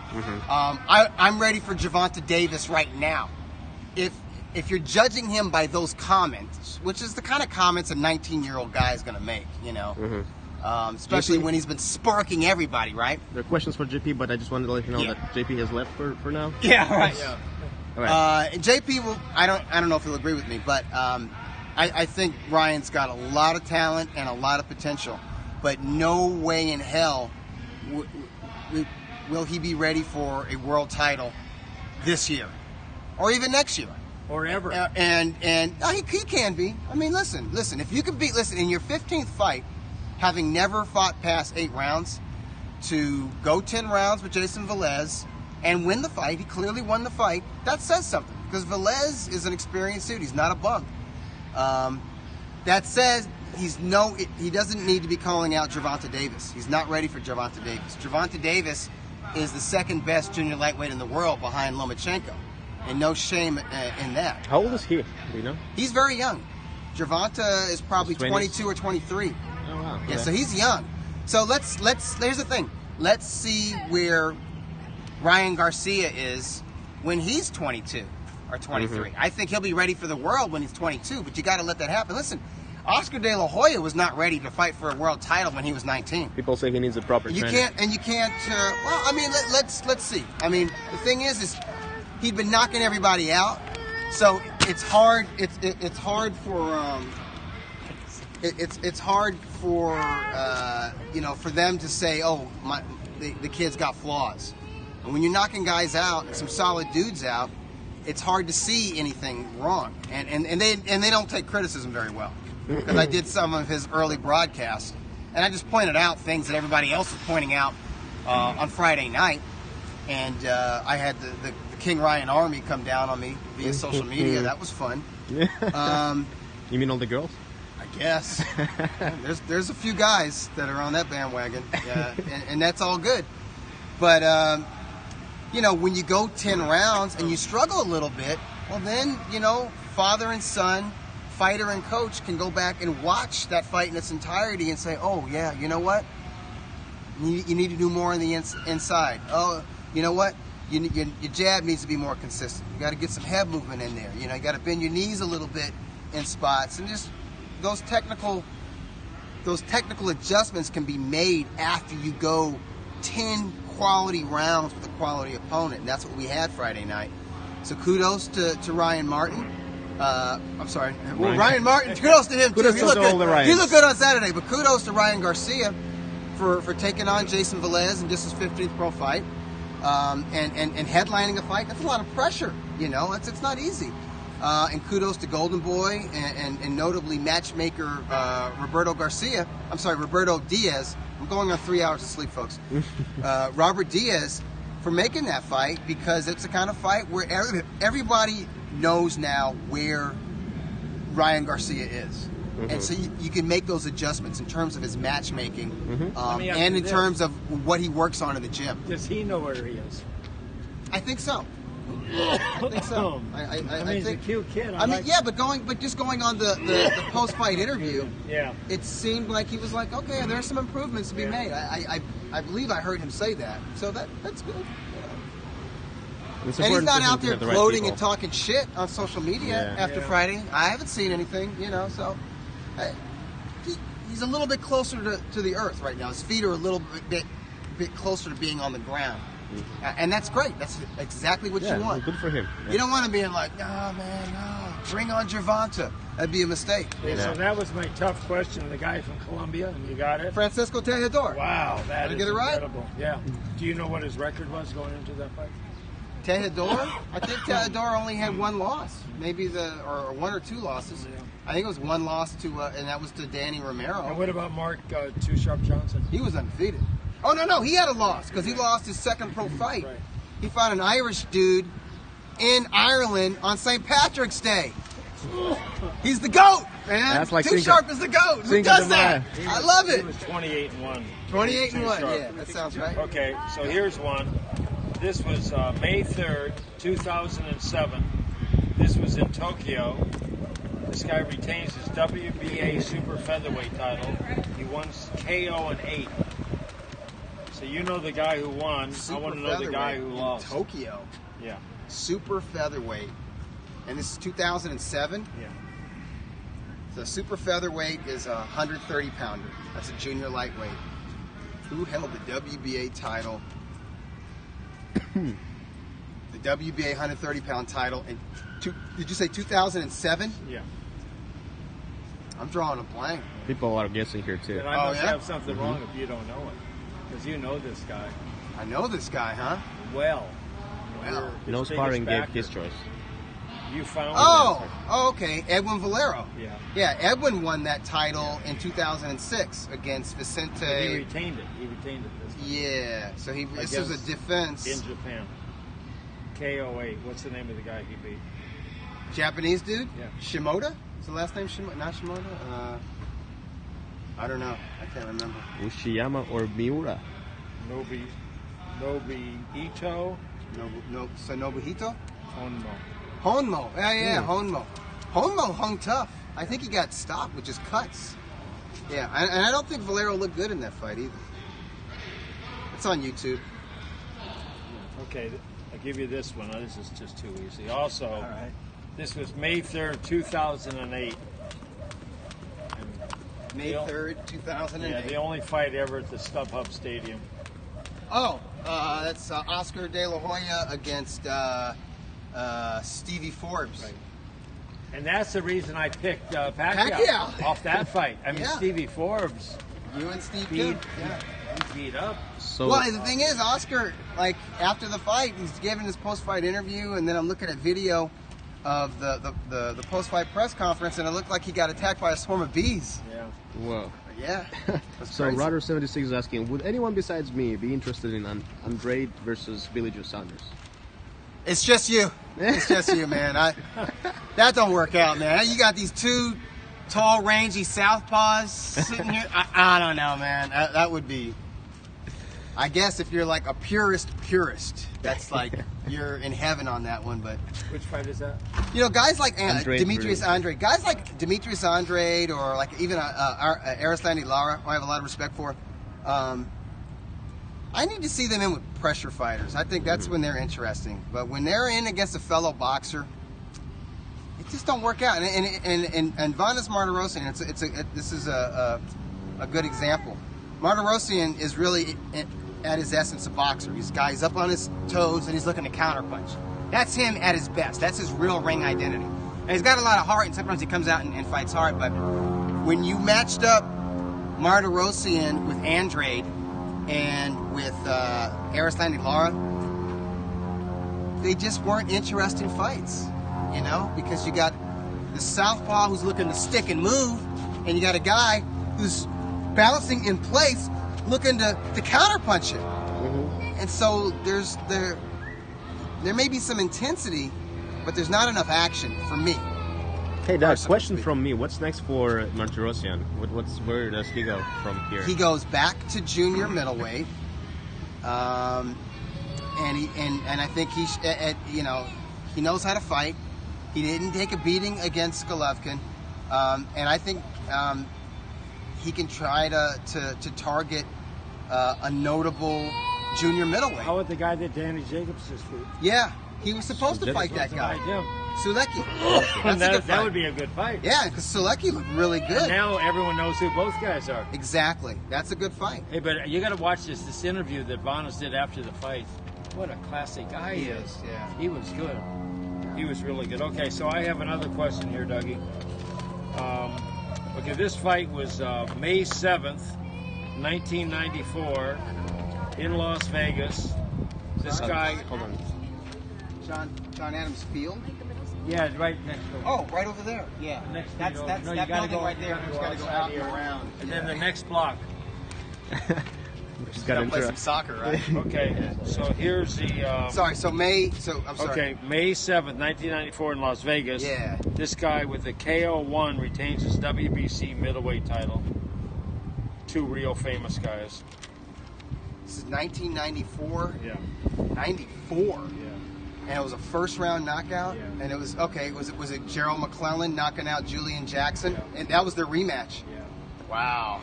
I'm ready for Gervonta Davis right now. If you're judging him by those comments, which is the kind of comments a 19-year-old guy is going to make, you know, especially when he's been sparking everybody, right? There are questions for JP, but I just wanted to let you know that JP has left for now. Yeah, right. Yeah. All right. And JP will. I don't know if he'll agree with me, but I think Ryan's got a lot of talent and a lot of potential, but no way in hell will he be ready for a world title this year, or even next year. Or ever. And he can be. I mean, listen. If you can in your 15th fight, having never fought past 8 rounds, to go 10 rounds with Jason Velez and win the fight, he clearly won the fight. That says something because Velez is an experienced dude. He's not a bum. That says he doesn't need to be calling out Gervonta Davis. He's not ready for Gervonta Davis. Gervonta Davis is the second best junior lightweight in the world behind Lomachenko. And no shame in that. How old is he? Do you know? He's very young. Gervonta is probably 22 or 23. Oh, wow. Yeah, so he's young. So let's here's the thing. Let's see where Ryan Garcia is when he's 22 or 23. I think he'll be ready for the world when he's 22, but you got to let that happen. Listen, Oscar De La Hoya was not ready to fight for a world title when he was 19. People say he needs a proper trainer. You can't. Well, I mean, let's see. I mean, the thing is he'd been knocking everybody out, so it's hard. It's hard for it's hard for for them to say, oh, the kid's got flaws. And when you're knocking guys out and some solid dudes out, it's hard to see anything wrong. And they don't take criticism very well. Because I did some of his early broadcasts, and I just pointed out things that everybody else was pointing out on Friday night. And I had the King Ryan Army come down on me via social media. That was fun. You mean all the girls? I guess. There's a few guys that are on that bandwagon, and that's all good. But when you go 10 rounds and you struggle a little bit, well then father and son, fighter and coach can go back and watch that fight in its entirety and say, oh yeah, you know what? You need to do more on the inside. Oh, you know what? Your jab needs to be more consistent. You got to get some head movement in there. You got to bend your knees a little bit in spots, and just those technical adjustments can be made after you go 10 quality rounds with a quality opponent, and that's what we had Friday night. So kudos to Ryan Martin. I'm sorry. Well, Ryan Martin, kudos to him too. He looked good. He looked good on Saturday, but kudos to Ryan Garcia for taking on Jason Velez in just his 15th pro fight, and headlining a fight. That's a lot of pressure. It's not easy. And kudos to Golden Boy and notably matchmaker Roberto Diaz. I'm going on 3 hours of sleep, folks. Robert Diaz for making that fight, because it's the kind of fight where everybody knows now where Ryan Garcia is. And so you can make those adjustments in terms of his matchmaking and in terms of what he works on in the gym. Does he know where he is? I think so. I think so. I mean, he's a cute kid. But just going on the post-fight interview, yeah, it seemed like he was like, okay, there's some improvements to be made. I believe I heard him say that. So that's good. And he's not out there gloating and talking shit on social media after Friday. I haven't seen anything, so he's a little bit closer to the earth right now. His feet are a little bit closer to being on the ground. And that's great. That's exactly what you want. Good for him. Yeah. You don't want to be like, bring on Gervonta. That'd be a mistake. So that was my tough question. The guy from Colombia, and you got it? Francisco Tejedor. Wow, that is incredible. Right? Yeah. Do you know what his record was going into that fight? Tejedor? I think Tejedor only had one loss. Maybe or one or two losses. Yeah. I think it was one loss and that was to Danny Romero. And what about Mark Too Sharp Johnson? He was undefeated. Oh, no, he had a loss because he lost his second pro fight. Right. He fought an Irish dude in Ireland on St. Patrick's Day. He's the GOAT, man. That's like Too Sharp is the GOAT. Who does that? I love it. He was 28-1. 28-1, yeah, that sounds right. Okay, so here's one. This was May 3rd, 2007. This was in Tokyo. This guy retains his WBA super featherweight title. He won KO in 8. So you know the guy who won. I want to know the guy who lost. Tokyo. Yeah. Super featherweight. And this is 2007? Yeah. So super featherweight is a 130-pounder. That's a junior lightweight. Who held the WBA title? The WBA 130-pound title. Did you say 2007? Yeah. I'm drawing a blank. People are guessing here, too. And I must have something wrong if you don't know it. Because you know this guy. I know this guy, huh? Well. No sparring gave his choice. You found okay. Edwin Valero. Yeah. Yeah, Edwin won that title in 2006 against Vicente. But he retained it. This time. Yeah. So this was a defense. In Japan. KO8. What's the name of the guy he beat? Japanese dude? Yeah. Shimoda? Is the last name Shimoda? Not Shimoda? I don't know. I can't remember. Ushiyama or Miura? Nobuhito. Nobuhito? Honmo. Yeah, Honmo. Honmo hung tough. I think he got stopped with just cuts. Yeah, and I don't think Valero looked good in that fight either. It's on YouTube. Okay, I'll give you this one. This is just too easy. Also, This was May 3rd, 2008. May 3rd, 2008. Yeah, the only fight ever at the StubHub Stadium. Oh, that's Oscar De La Hoya against Stevie Forbes. Right. And that's the reason I picked Pacquiao off that fight. I mean, Stevie Forbes. You and Steve beat up. So, well, the thing is, Oscar, like, after the fight, he's giving his post-fight interview, and then I'm looking at video of the post-fight press conference, and it looked like he got attacked by a swarm of bees. Yeah. Whoa. Yeah. So Rudder76 is asking, would anyone besides me be interested in Andrade versus Billy Joe Saunders? It's just you. It's just you, man. That don't work out, man. You got these two tall, rangy southpaws sitting here. I don't know, man. That would be... I guess if you're like a purist, that's like you're in heaven on that one. But which fight is that? You know, guys like Demetrius Andrade, guys like Demetrius Andrade, or like even Arislandi Lara, who I have a lot of respect for. I need to see them in with pressure fighters. I think that's when they're interesting. But when they're in against a fellow boxer, it just don't work out. And Vanes Martirosyan, this is a good example. Martirosyan is really at his essence a boxer. He's up on his toes and he's looking to counterpunch. That's him at his best. That's his real ring identity. And he's got a lot of heart, and sometimes he comes out and fights hard. But when you matched up Martirosyan with Andrade and with Arislandi Lara, they just weren't interesting fights, you know, because you got the southpaw who's looking to stick and move, and you got a guy who's balancing in place, looking to counterpunch it. And so there may be some intensity, but there's not enough action for me. Hey, Doug, question from me. What's next for Martirosyan? Where does he go from here? He goes back to junior middleweight, and I think he knows how to fight. He didn't take a beating against Golovkin, and I think he can try to target a notable junior middleweight. How about the guy that Danny Jacobs just fought? Yeah, he was supposed to fight that guy. Sulecki. That would be a good fight. Yeah, because Sulecki looked really good. And now everyone knows who both guys are. Exactly. That's a good fight. Hey, but you got to watch this interview that Vanes did after the fight. What a classic guy he is. Yeah. He was good. He was really good. Okay, so I have another question here, Dougie. Okay, this fight was May 7th, 1994, in Las Vegas. This guy... Hold on. John Adams Field? Yeah, right next door. Oh, right over there. Yeah. That's that building right there. You just got to go out and around. And then the next block. Just got to play some soccer, right? Okay, so here's the... I'm sorry. Okay, May 7th, 1994 in Las Vegas. Yeah. This guy with the KO1 retains his WBC middleweight title. Two real famous guys. This is 1994? Yeah. 94? Yeah. And it was a first-round knockout? Yeah. And it was, was it Gerald McClellan knocking out Julian Jackson? Yeah. And that was their rematch? Yeah. Wow.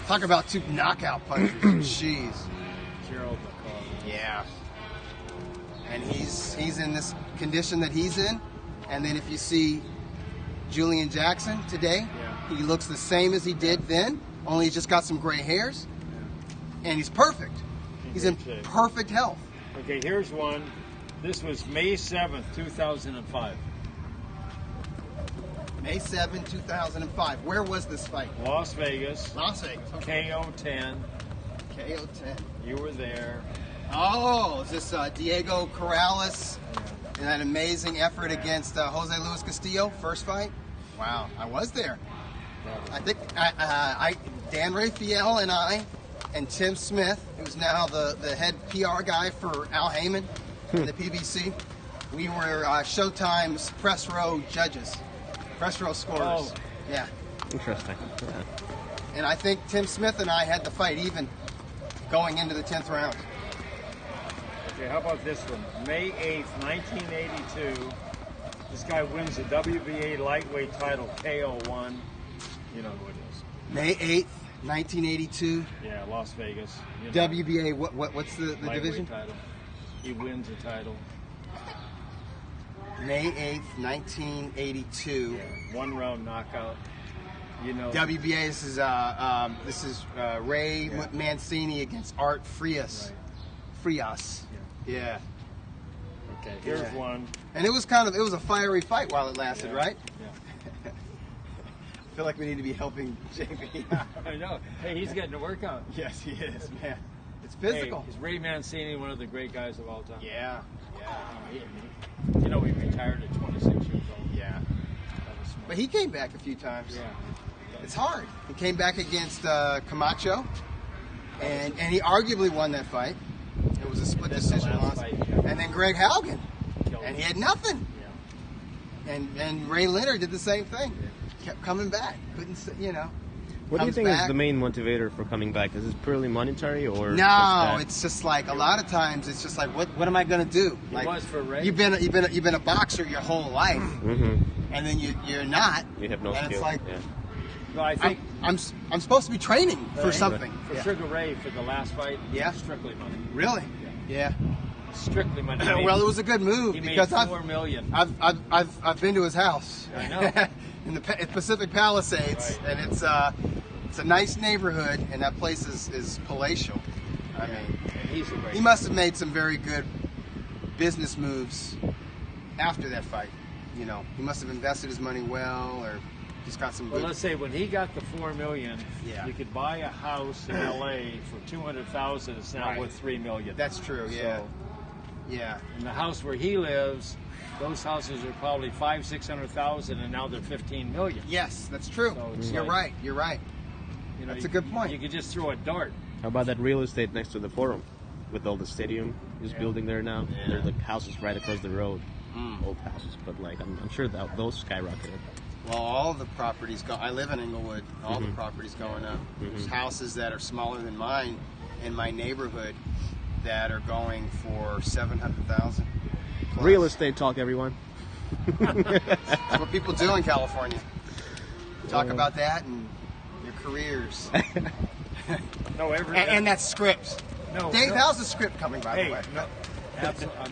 Talk about two knockout punches. Jeez. Gerald McClellan. Yeah. And he's in this condition that he's in. And then if you see Julian Jackson today, he looks the same as he did then, only he's just got some gray hairs. Yeah. And he's perfect. He's in perfect health. Okay, here's one. This was May 7th, 2005. May 7, 2005. Where was this fight? Las Vegas. Las Vegas. Okay. KO10. KO10. You were there. Oh, is this Diego Corrales and that amazing effort against Jose Luis Castillo, first fight? Wow, I was there. I think Dan Raphael and I and Tim Smith, who's now the head PR guy for Al Heyman in the PBC, we were Showtime's press row judges, press row scorers. Oh. Yeah. Interesting. Yeah. And I think Tim Smith and I had the fight even going into the 10th round. Okay, how about this one? May 8th, 1982. This guy wins the WBA lightweight title, KO1. You know who it is. May 8th, 1982. Yeah, Las Vegas. You know. WBA, what's the division? Title. He wins the title. May 8th, 1982. Yeah, 1-round knockout. You know, WBA. This is Ray Mancini against Art Frias. Right. Frias. Yeah. Okay. Here's one. And it was a fiery fight while it lasted, right? Yeah. I feel like we need to be helping JP. I know. Hey, he's getting a workout. Yes, he is, man. It's physical. Hey, is Ray Mancini one of the great guys of all time? Yeah. You know, he retired at 26 years old. Yeah. But he came back a few times. Yeah. It's hard. He came back against Camacho, and he arguably won that fight. It was a split decision loss. And then Greg Haugen, and he had nothing. Yeah. And Ray Leonard did the same thing. Kept coming back. Couldn't, What do you think is the main motivator for coming back? Is it purely monetary or? No, it's just like a lot of times it's just like what am I going to do? Like, it was for Ray. You've been a boxer your whole life, and then you're not. You have no and skill. It's like, well, I think I'm supposed to be training for something. For Sugar Ray for the last fight, strictly money. Really? Yeah. Strictly money. Well, it was a good move because $4 million. I've been to his house. I know. In the Pacific Palisades, and it's a nice neighborhood, and that place is palatial. I mean, and he's a great he must have made some very good business moves after that fight. You know, he must have invested his money well, or just got some. Well, let's say when he got the $4 million, Yeah. you could buy a house in LA for $200,000. It's now worth $3 million. That's true. Yeah. So, yeah. in the house where he lives, those houses are probably $500,000-$600,000, and now they're $15 million. Yes, that's true. So it's You're like- right. You're right. You know, That's a good point. You could just throw a dart. How about that real estate next to the Forum, with all the stadium he's building there now? Yeah. There's like houses right across the road, old houses, but like I'm sure that those skyrocketed. Well, all of the properties go. I live in Inglewood. All the properties going up. There's houses that are smaller than mine in my neighborhood that are going for $700,000. Real estate talk, everyone. That's what people do in California. Talk about that and their careers. No, and that script. No, Dave, no. how's the script coming, by the way? No,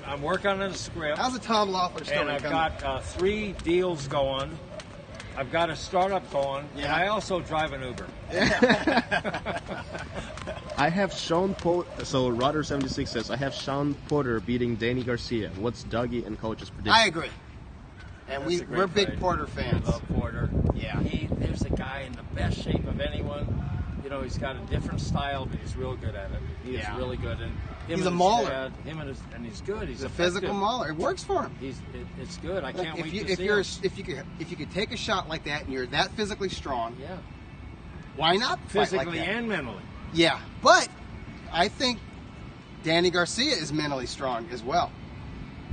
I'm working on a script. How's the Tom Loeffler story And I've coming? got 3 deals going. I've got a startup going, and I also drive an Uber. I have Sean Porter. So Rodder76 says I have Sean Porter beating Danny Garcia. What's Dougie and Coach's prediction? I agree. And That's a great we're big fight. Porter fans. I love Porter. Yeah. There's a guy in the best shape of anyone. You know, he's got a different style, but he's real good at it. He is really good. And He's a mauler. And he's good. He's a physical effective. mauler. It works for him. It's good. I can't wait to if see you're him. if you could take a shot like that and you're that physically strong, Yeah. why not fight Physically like that? and mentally. Yeah, but I think Danny Garcia is mentally strong as well.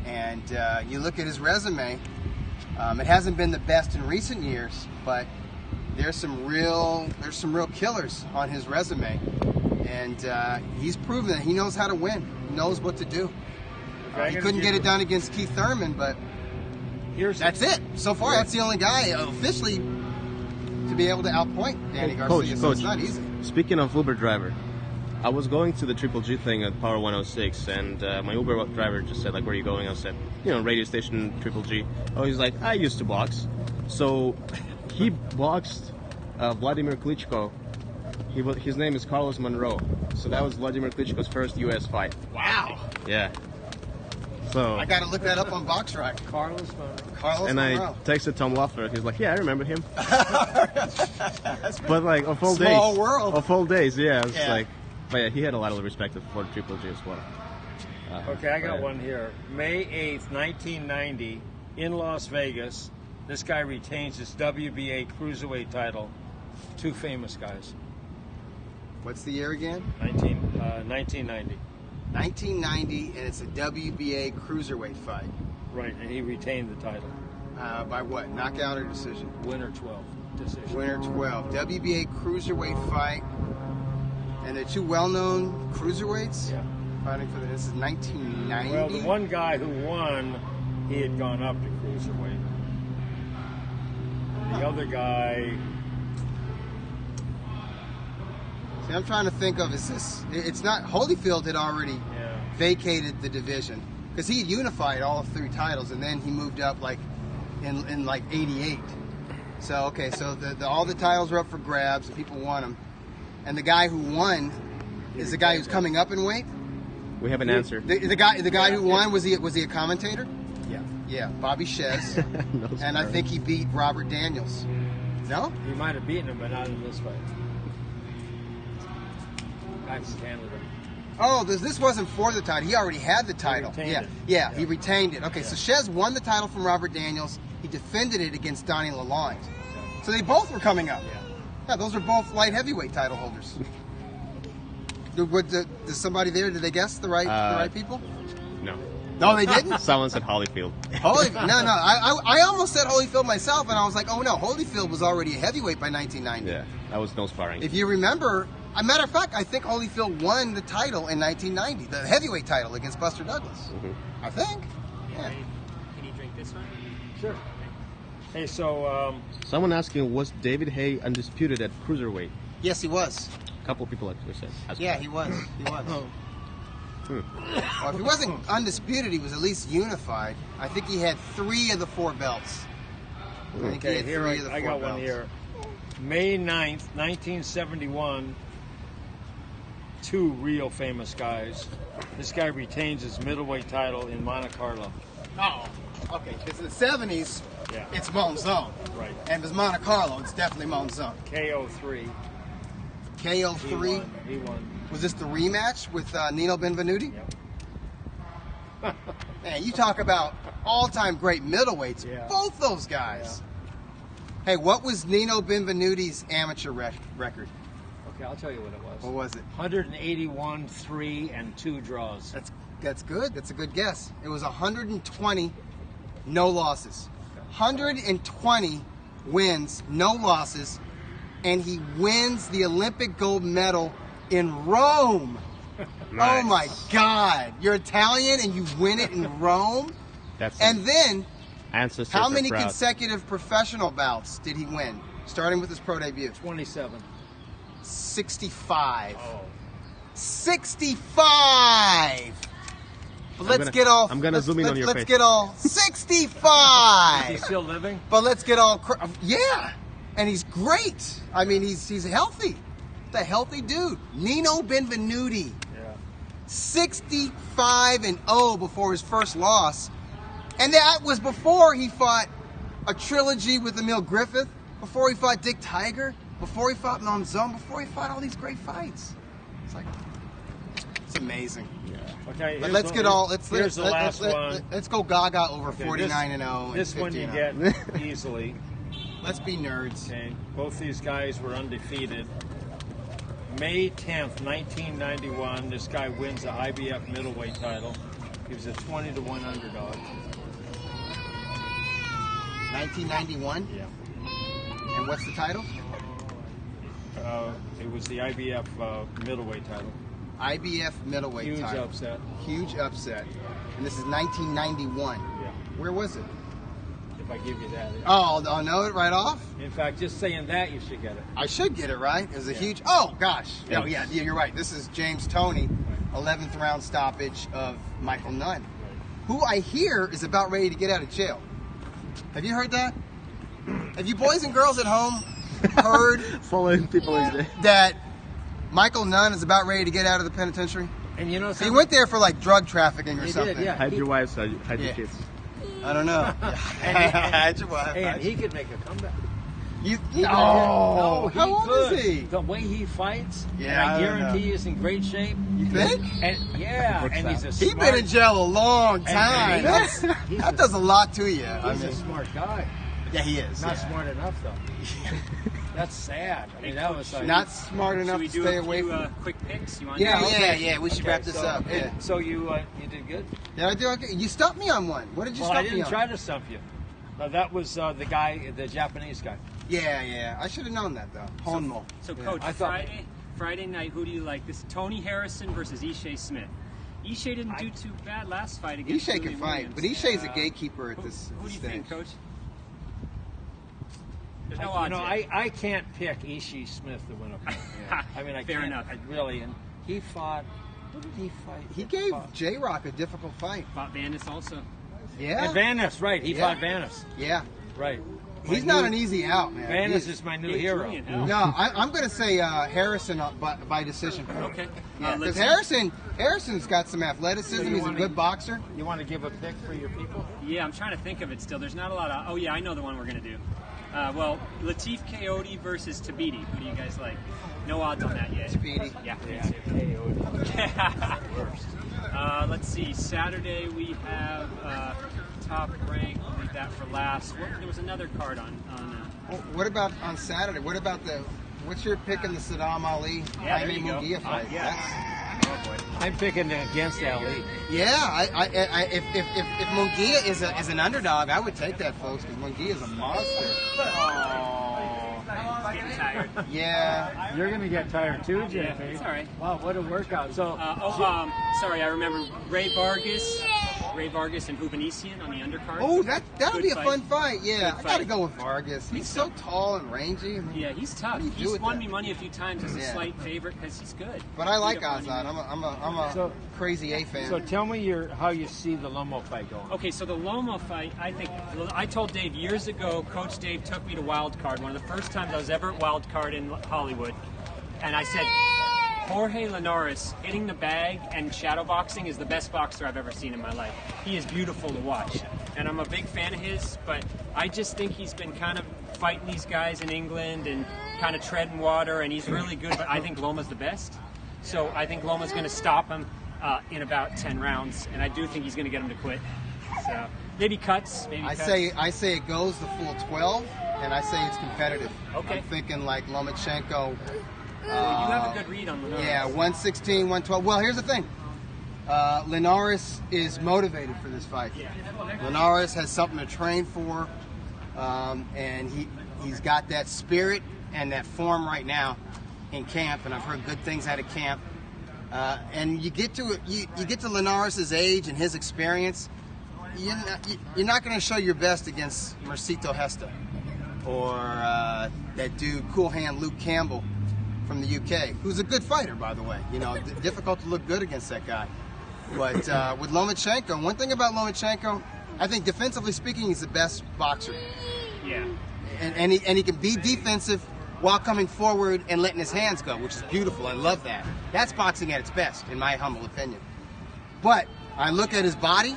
And you look at his resume; it hasn't been the best in recent years, but there's some real killers on his resume, and he's proven that he knows how to win. He knows what to do. He couldn't get it done against Keith Thurman, but that's it. So far, that's the only guy officially to be able to outpoint Danny Garcia. So it's not easy. Speaking of Uber driver, I was going to the Triple G thing at Power 106, and my Uber driver just said, like, where are you going? I said, radio station Triple G. Oh, he's like, I used to box. So he boxed Vladimir Klitschko. His name is Carlos Monroe. So that was Vladimir Klitschko's first U.S. fight. Wow. Yeah. So I got to look that up on BoxRec. Carlos Monroe. Carlos and Monroe. I texted Tom Loeffler. He's like, yeah, I remember him. But like of all Small days, world. Of all days, yeah. It's Yeah. like, but yeah, he had a lot of respect for Triple G as well. Okay, I got but- one here. May 8th, 1990, in Las Vegas, this guy retains his WBA Cruiserweight title. 2 famous guys. What's the year again? 1990. 1990, and it's a WBA cruiserweight fight. Right, and he retained the title. By what? Knockout or decision? Winner 12 decision. Winner 12. WBA cruiserweight fight. And they're 2 well-known cruiserweights Yeah. fighting for this is 1990. Well, the one guy who won, he had gone up to cruiserweight. The other guy, See, I'm trying to think of, it's not, Holyfield had already vacated the division because he had unified all 3 titles, and then he moved up like in like 88. So okay, so all the titles are up for grabs, and people want them. And the guy who won is the guy who's coming up in weight. We have an answer. The guy who won, was he a commentator? Yeah. Yeah, Bobby Shez. No, and I think he beat Robert Daniels. No? He might have beaten him, but not in this fight. Guy from Canada. Oh, this wasn't for the title. He already had the title. Yeah, he retained it. Okay, so Shez won the title from Robert Daniels. He defended it against Donnie Lalonde. So they both were coming up. Yeah, those are both light heavyweight title holders. Does somebody there, did they guess the right people? No. No, they didn't? Someone said Holyfield. Holyfield. No. I almost said Holyfield myself, and I was like, oh no, Holyfield was already a heavyweight by 1990. Yeah, that was no sparring. If you remember, a matter of fact, I think Holyfield won the title in 1990, the heavyweight title against Buster Douglas. Mm-hmm. I think. Yeah. Can you drink this one? Sure. Hey, so... Someone asking, was David Haye undisputed at cruiserweight? Yes, he was. A couple of people actually said. Yeah, he was. Well, if he wasn't undisputed, he was at least unified. I think he had 3 of the 4 belts. Okay, here I got one here. May 9th, 1971. 2 real famous guys. This guy retains his middleweight title in Monte Carlo. Oh, okay. Because in the 70s, it's Monzon. Right. And if it's Monte Carlo, it's definitely Monzon. KO3. KO3? He won. Was this the rematch with Nino Benvenuti? Yep. Man, you talk about all-time great middleweights. Yeah. Both those guys. Yeah. Hey, what was Nino Benvenuti's amateur record? Okay, I'll tell you what it was. What was it? 181, 3, and 2 draws. That's good. That's a good guess. It was 120, no losses. 120 wins, no losses, and he wins the Olympic gold medal in Rome. Nice. Oh my God! You're Italian and you win it in Rome. And then, how many consecutive professional bouts did he win, starting with his pro debut? 27. 65. Oh. 65. But I'm gonna zoom in on your face. Let's get all 65. Is he still living? But let's get all yeah, and he's great. I mean, he's healthy. The healthy dude, Nino Benvenuti. Yeah. 65-0 before his first loss, and that was before he fought a trilogy with Emil Griffith, before he fought Dick Tiger, before he fought Monzon, before he fought all these great fights. It's like, it's amazing. Yeah. Okay. But let's go Gaga over 49-0. This one you get easily. Let's be nerds. Okay. Both these guys were undefeated. May 10th, 1991, this guy wins the IBF middleweight title. He was a 20-1 underdog. 1991? Yeah. And what's the title? It was the IBF middleweight title. IBF middleweight title. Huge upset. Huge upset. And this is 1991. Yeah. Where was it? If I give you that. Oh, I'll know it right off? In fact, just saying that, you should get it. I should get it right. It was a huge... Oh, gosh. Oh, yeah, you're right. This is James Toney, 11th round stoppage of Michael Nunn, who I hear is about ready to get out of jail. Have you heard that? Have you boys and girls at home heard following people that Michael Nunn is about ready to get out of the penitentiary? And you know something? He went there for like drug trafficking or something. Did, yeah. Hide your wives, hide your kids. I don't know. Hide your wife. And he could make a comeback. How old is he? The way he fights, yeah, I guarantee he's in great shape. You think? And he's a smart... He's been in jail a long time. That does a lot to you. He's a smart guy. Yeah, he is. Not smart enough, though. That's sad. I mean, that was like... Not smart enough to stay away from... quick picks? You want yeah. We should wrap this up. Yeah. So you did good? Yeah, I did okay. You stumped me on one. What did you stump me on? I didn't try to stump you. That was the guy, the Japanese guy. Yeah. I should have known that, though. Honmo. So, Coach, Friday night, who do you like? This is Tony Harrison versus Ishii Smith. Ishii didn't do too bad last fight against Ishii can fight, but Ishii's a gatekeeper at this Who do you stage. think, Coach? There's no odds. I can't pick Ishii Smith to win a fight. I mean, Fair enough. And he fought. Who did he fight? He gave J-Rock a difficult fight. Fought Vanis also. Yeah. And Vanis, right? He fought Vanis. Yeah. Right. He's not an easy out, man. Vanis is my new hero. No, I'm going to say Harrison by decision. Okay. Yeah, because Harrison's got some athleticism. He's a good boxer. You want to give a pick for your people? Yeah, I'm trying to think of it still. There's not a lot of... Oh, yeah, I know the one we're going to do. Well, Latif Coyote versus Tabiti. Who do you guys like? No odds on that yet. Tabiti. Yeah, Coyote. Worst. Let's see. Saturday we have Top Rank. We'll leave that for last. There was another card on what about on Saturday? What about what's your pick in the Saddam Ali Jaime Munguia fight? I'm picking against Ali. Yeah, if Munguia is an underdog, I would take that, folks, because Munguia is a monster. Getting tired. Yeah. You're going to get tired too, JP. Yeah, it's all right. Wow, what a workout. So, sorry, I remember Ray Vargas and Hubanesian on the undercard. Oh, that'll be a fun fight. Yeah, Good I got to fight. go with Vargas. He's so tall and rangy. Yeah, he's tough. What do you do He's with won that? me money a few times as a slight favorite because he's good. But I like Azad. I'm a crazy A fan. So tell me how you see the Lomo fight going. Okay, so the Lomo fight, I told Dave years ago, Coach Dave took me to Wild Card, one of the first times I was ever at Wild Card in Hollywood, and I said, Jorge Linares hitting the bag and shadowboxing is the best boxer I've ever seen in my life. He is beautiful to watch, and I'm a big fan of his, but I just think he's been kind of fighting these guys in England and kind of treading water, and he's really good, but I think Loma's the best. So I think Loma's going to stop him in about 10 rounds, and I do think he's going to get him to quit. So maybe cuts. I say it goes the full 12, and I say it's competitive. Okay. I'm thinking like Lomachenko. You have a good read on Linares. Yeah, 116, 112. Well, here's the thing. Linares is motivated for this fight. Yeah. Linares has something to train for, and he's got that spirit and that form right now in camp, and I've heard good things out of camp. And you get to Linares' age and his experience, you're not going to show your best against Mercito Hesta or that dude, Cool Hand Luke Campbell from the UK, who's a good fighter, by the way. You know, difficult to look good against that guy. But with Lomachenko, one thing about Lomachenko, I think defensively speaking, he's the best boxer. Yeah. And he can be defensive while coming forward and letting his hands go, which is beautiful. I love that. That's boxing at its best, in my humble opinion. But I look at his body.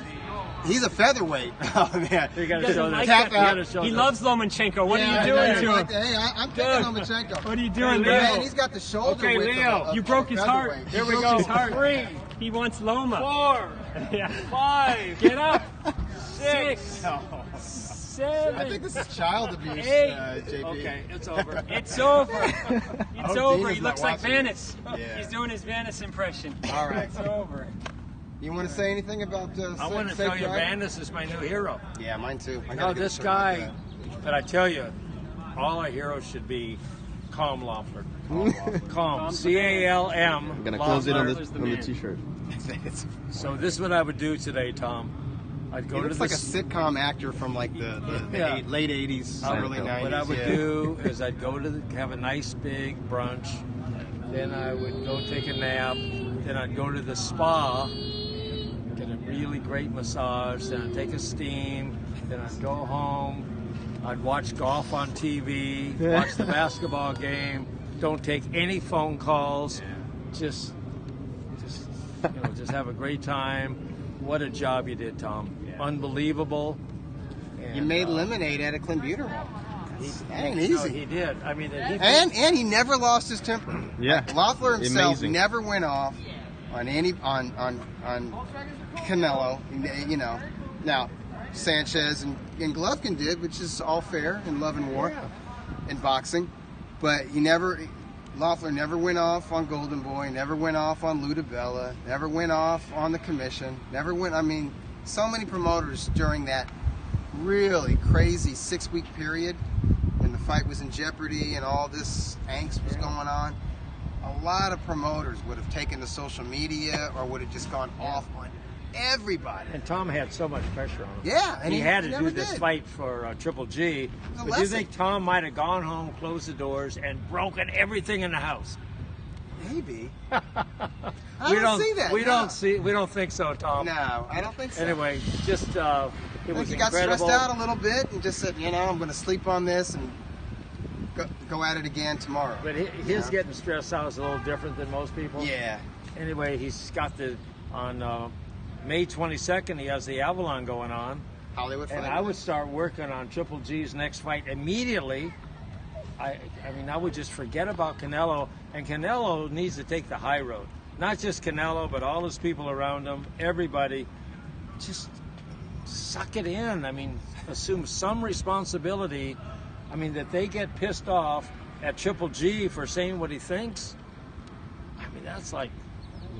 He's a featherweight. Oh, man. You gotta show like that. He loves Lomachenko. What are you doing to him? Hey, I'm taking Lomachenko. What are you doing, Leo? Man, he's got the shoulder Okay, width Leo. of You broke his heart. featherweight. Here we broke go. his heart. 3. He wants Loma. 4, Yeah. 5, Get up. 6. 7. I think this is child abuse, 8. JP. Okay, it's over. It's over. It's over. Dina's He not looks like watching. Vanis. Yeah. He's doing his Vanis impression. All right. It's over. You want to say anything about I want to Safe tell you, Drive? Vanis is my new hero. Yeah, mine too. I You gotta know, give a this shirt like guy, but I tell you, all our heroes should be Calm Loeffler. Calm. C-A-L-M. I'm gonna close it on Loeffler's the the man. t-shirt. that. So this is what I would do today, Tom. I'd go He to looks the like a sitcom actor from like the Yeah. late 80s, early 90s. What I would yeah. do is I'd go to have a nice big brunch, then I would go take a nap, then I'd go to the spa, get a really great massage, then I'd take a steam, then I'd go home, I'd watch golf on TV, watch the basketball game, don't take any phone calls, just have a great time. What a job you did, Tom. Unbelievable. And, You made lemonade out of clenbuterol. That ain't easy. No, he did. I mean, And he never lost his temper. Yeah. Loeffler himself Amazing. never went off on Canelo. You know, now Sanchez and Golovkin did, which is all fair in love and war in boxing, but Loeffler never went off on Golden Boy, never went off on Lou DiBella, never went off on the commission, so many promoters during that really crazy 6-week period when the fight was in jeopardy and all this angst was going on. A lot of promoters would have taken to social media or would have just gone off on everybody. And Tom had so much pressure on him. Yeah, and he had to never do this did. fight for Triple G. a But do you lesson. think Tom might have gone home, closed the doors, and broken everything in the house? Maybe. We I don't see that. We no. don't see. We don't think so, Tom. No, I don't think so. Anyway, just It was he got incredible. stressed out a little bit and just said, I'm going to sleep on this and go at it again tomorrow. But his getting stressed out is a little different than most people. Yeah. Anyway, he's got on May 22nd, he has the Avalon going on. Hollywood fight. And I would start working on Triple G's next fight immediately. I mean, I would just forget about Canelo, and Canelo needs to take the high road. Not just Canelo, but all his people around him, everybody. Just suck it in. I mean, assume some responsibility. I mean, that they get pissed off at Triple G for saying what he thinks. I mean, that's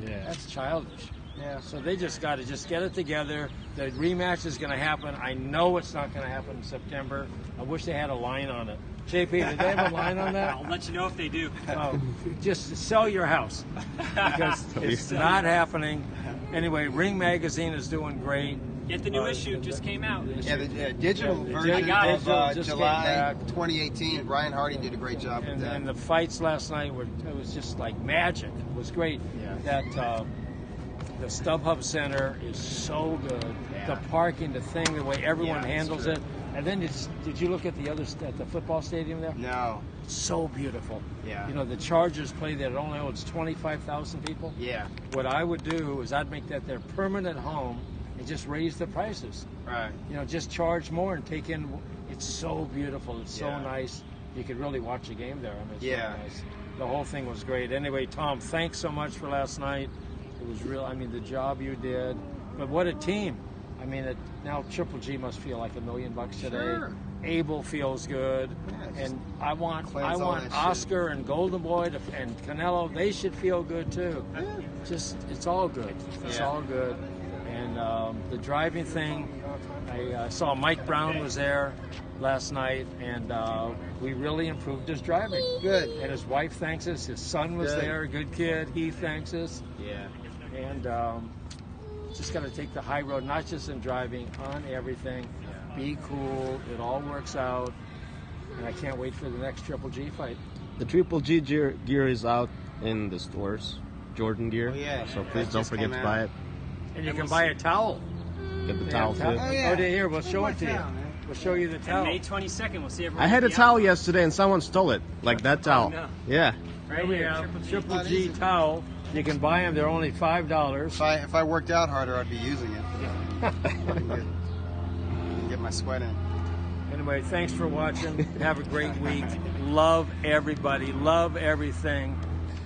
that's childish. Yeah. So they just got to just get it together. The rematch is going to happen. I know it's not going to happen in September. I wish they had a line on it. JP, did they have a line on that? I'll let you know if they do. Oh, just sell your house because it's not happening. Anyway, Ring Magazine is doing great. Get the new issue, just came out. Yeah, the digital version of July 2018. Brian Hardy did a great job with that. And the fights last night it was just like magic. It was great. Yeah. That the StubHub Center is so good. Yeah. The parking, the thing, the way everyone Yeah, handles true. it. And then did you look at the football stadium there? No. It's so beautiful. Yeah. You know, the Chargers play there. It only holds 25,000 people. Yeah. What I would do is I'd make that their permanent home and just raise the prices. Right. You know, just charge more and take in. It's so beautiful. It's so nice. You could really watch a game there. I mean, it's so nice. The whole thing was great. Anyway, Tom, thanks so much for last night. It was real. I mean, the job you did. But what a team. I mean, now Triple G must feel like $1 million today. Sure. Abel feels good, and I want Oscar and Golden Boy and Canelo. They should feel good too. Yeah. Just it's all good. It's all good. And the driving thing, I saw Mike Brown was there last night, and we really improved his driving. Good. And his wife thanks us. His son was there, good kid. He thanks us. Yeah. And just got to take the high road, not just in driving, on everything. Be cool. It all works out. And I can't wait for the next Triple G fight. The Triple G gear is out in the stores, Jordan gear. Oh, yeah. So please don't forget to buy it. And you can buy a towel. Get the towel too. Oh, yeah. Here, we'll show it to you. We'll show you the And towel. May 22nd, we'll see everyone. I had a at the towel Avalon. yesterday and someone stole it, like that towel. no. Yeah. Here we have Triple Not G easy. towel. You can buy them. They're only $5. If I worked out harder, I'd be using it. Get my sweat in. Anyway, thanks for watching. Have a great week. Love everybody. Love everything.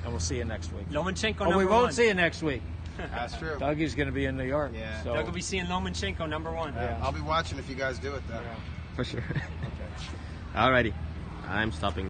And we'll see you next week. Lomachenko Oh, number we won't one. see you next week. That's true. Dougie's going to be in New York. Yeah. So. Doug will be seeing Lomachenko number one. Yeah. I'll be watching if you guys do it, though. For sure. Alrighty. I'm stopping.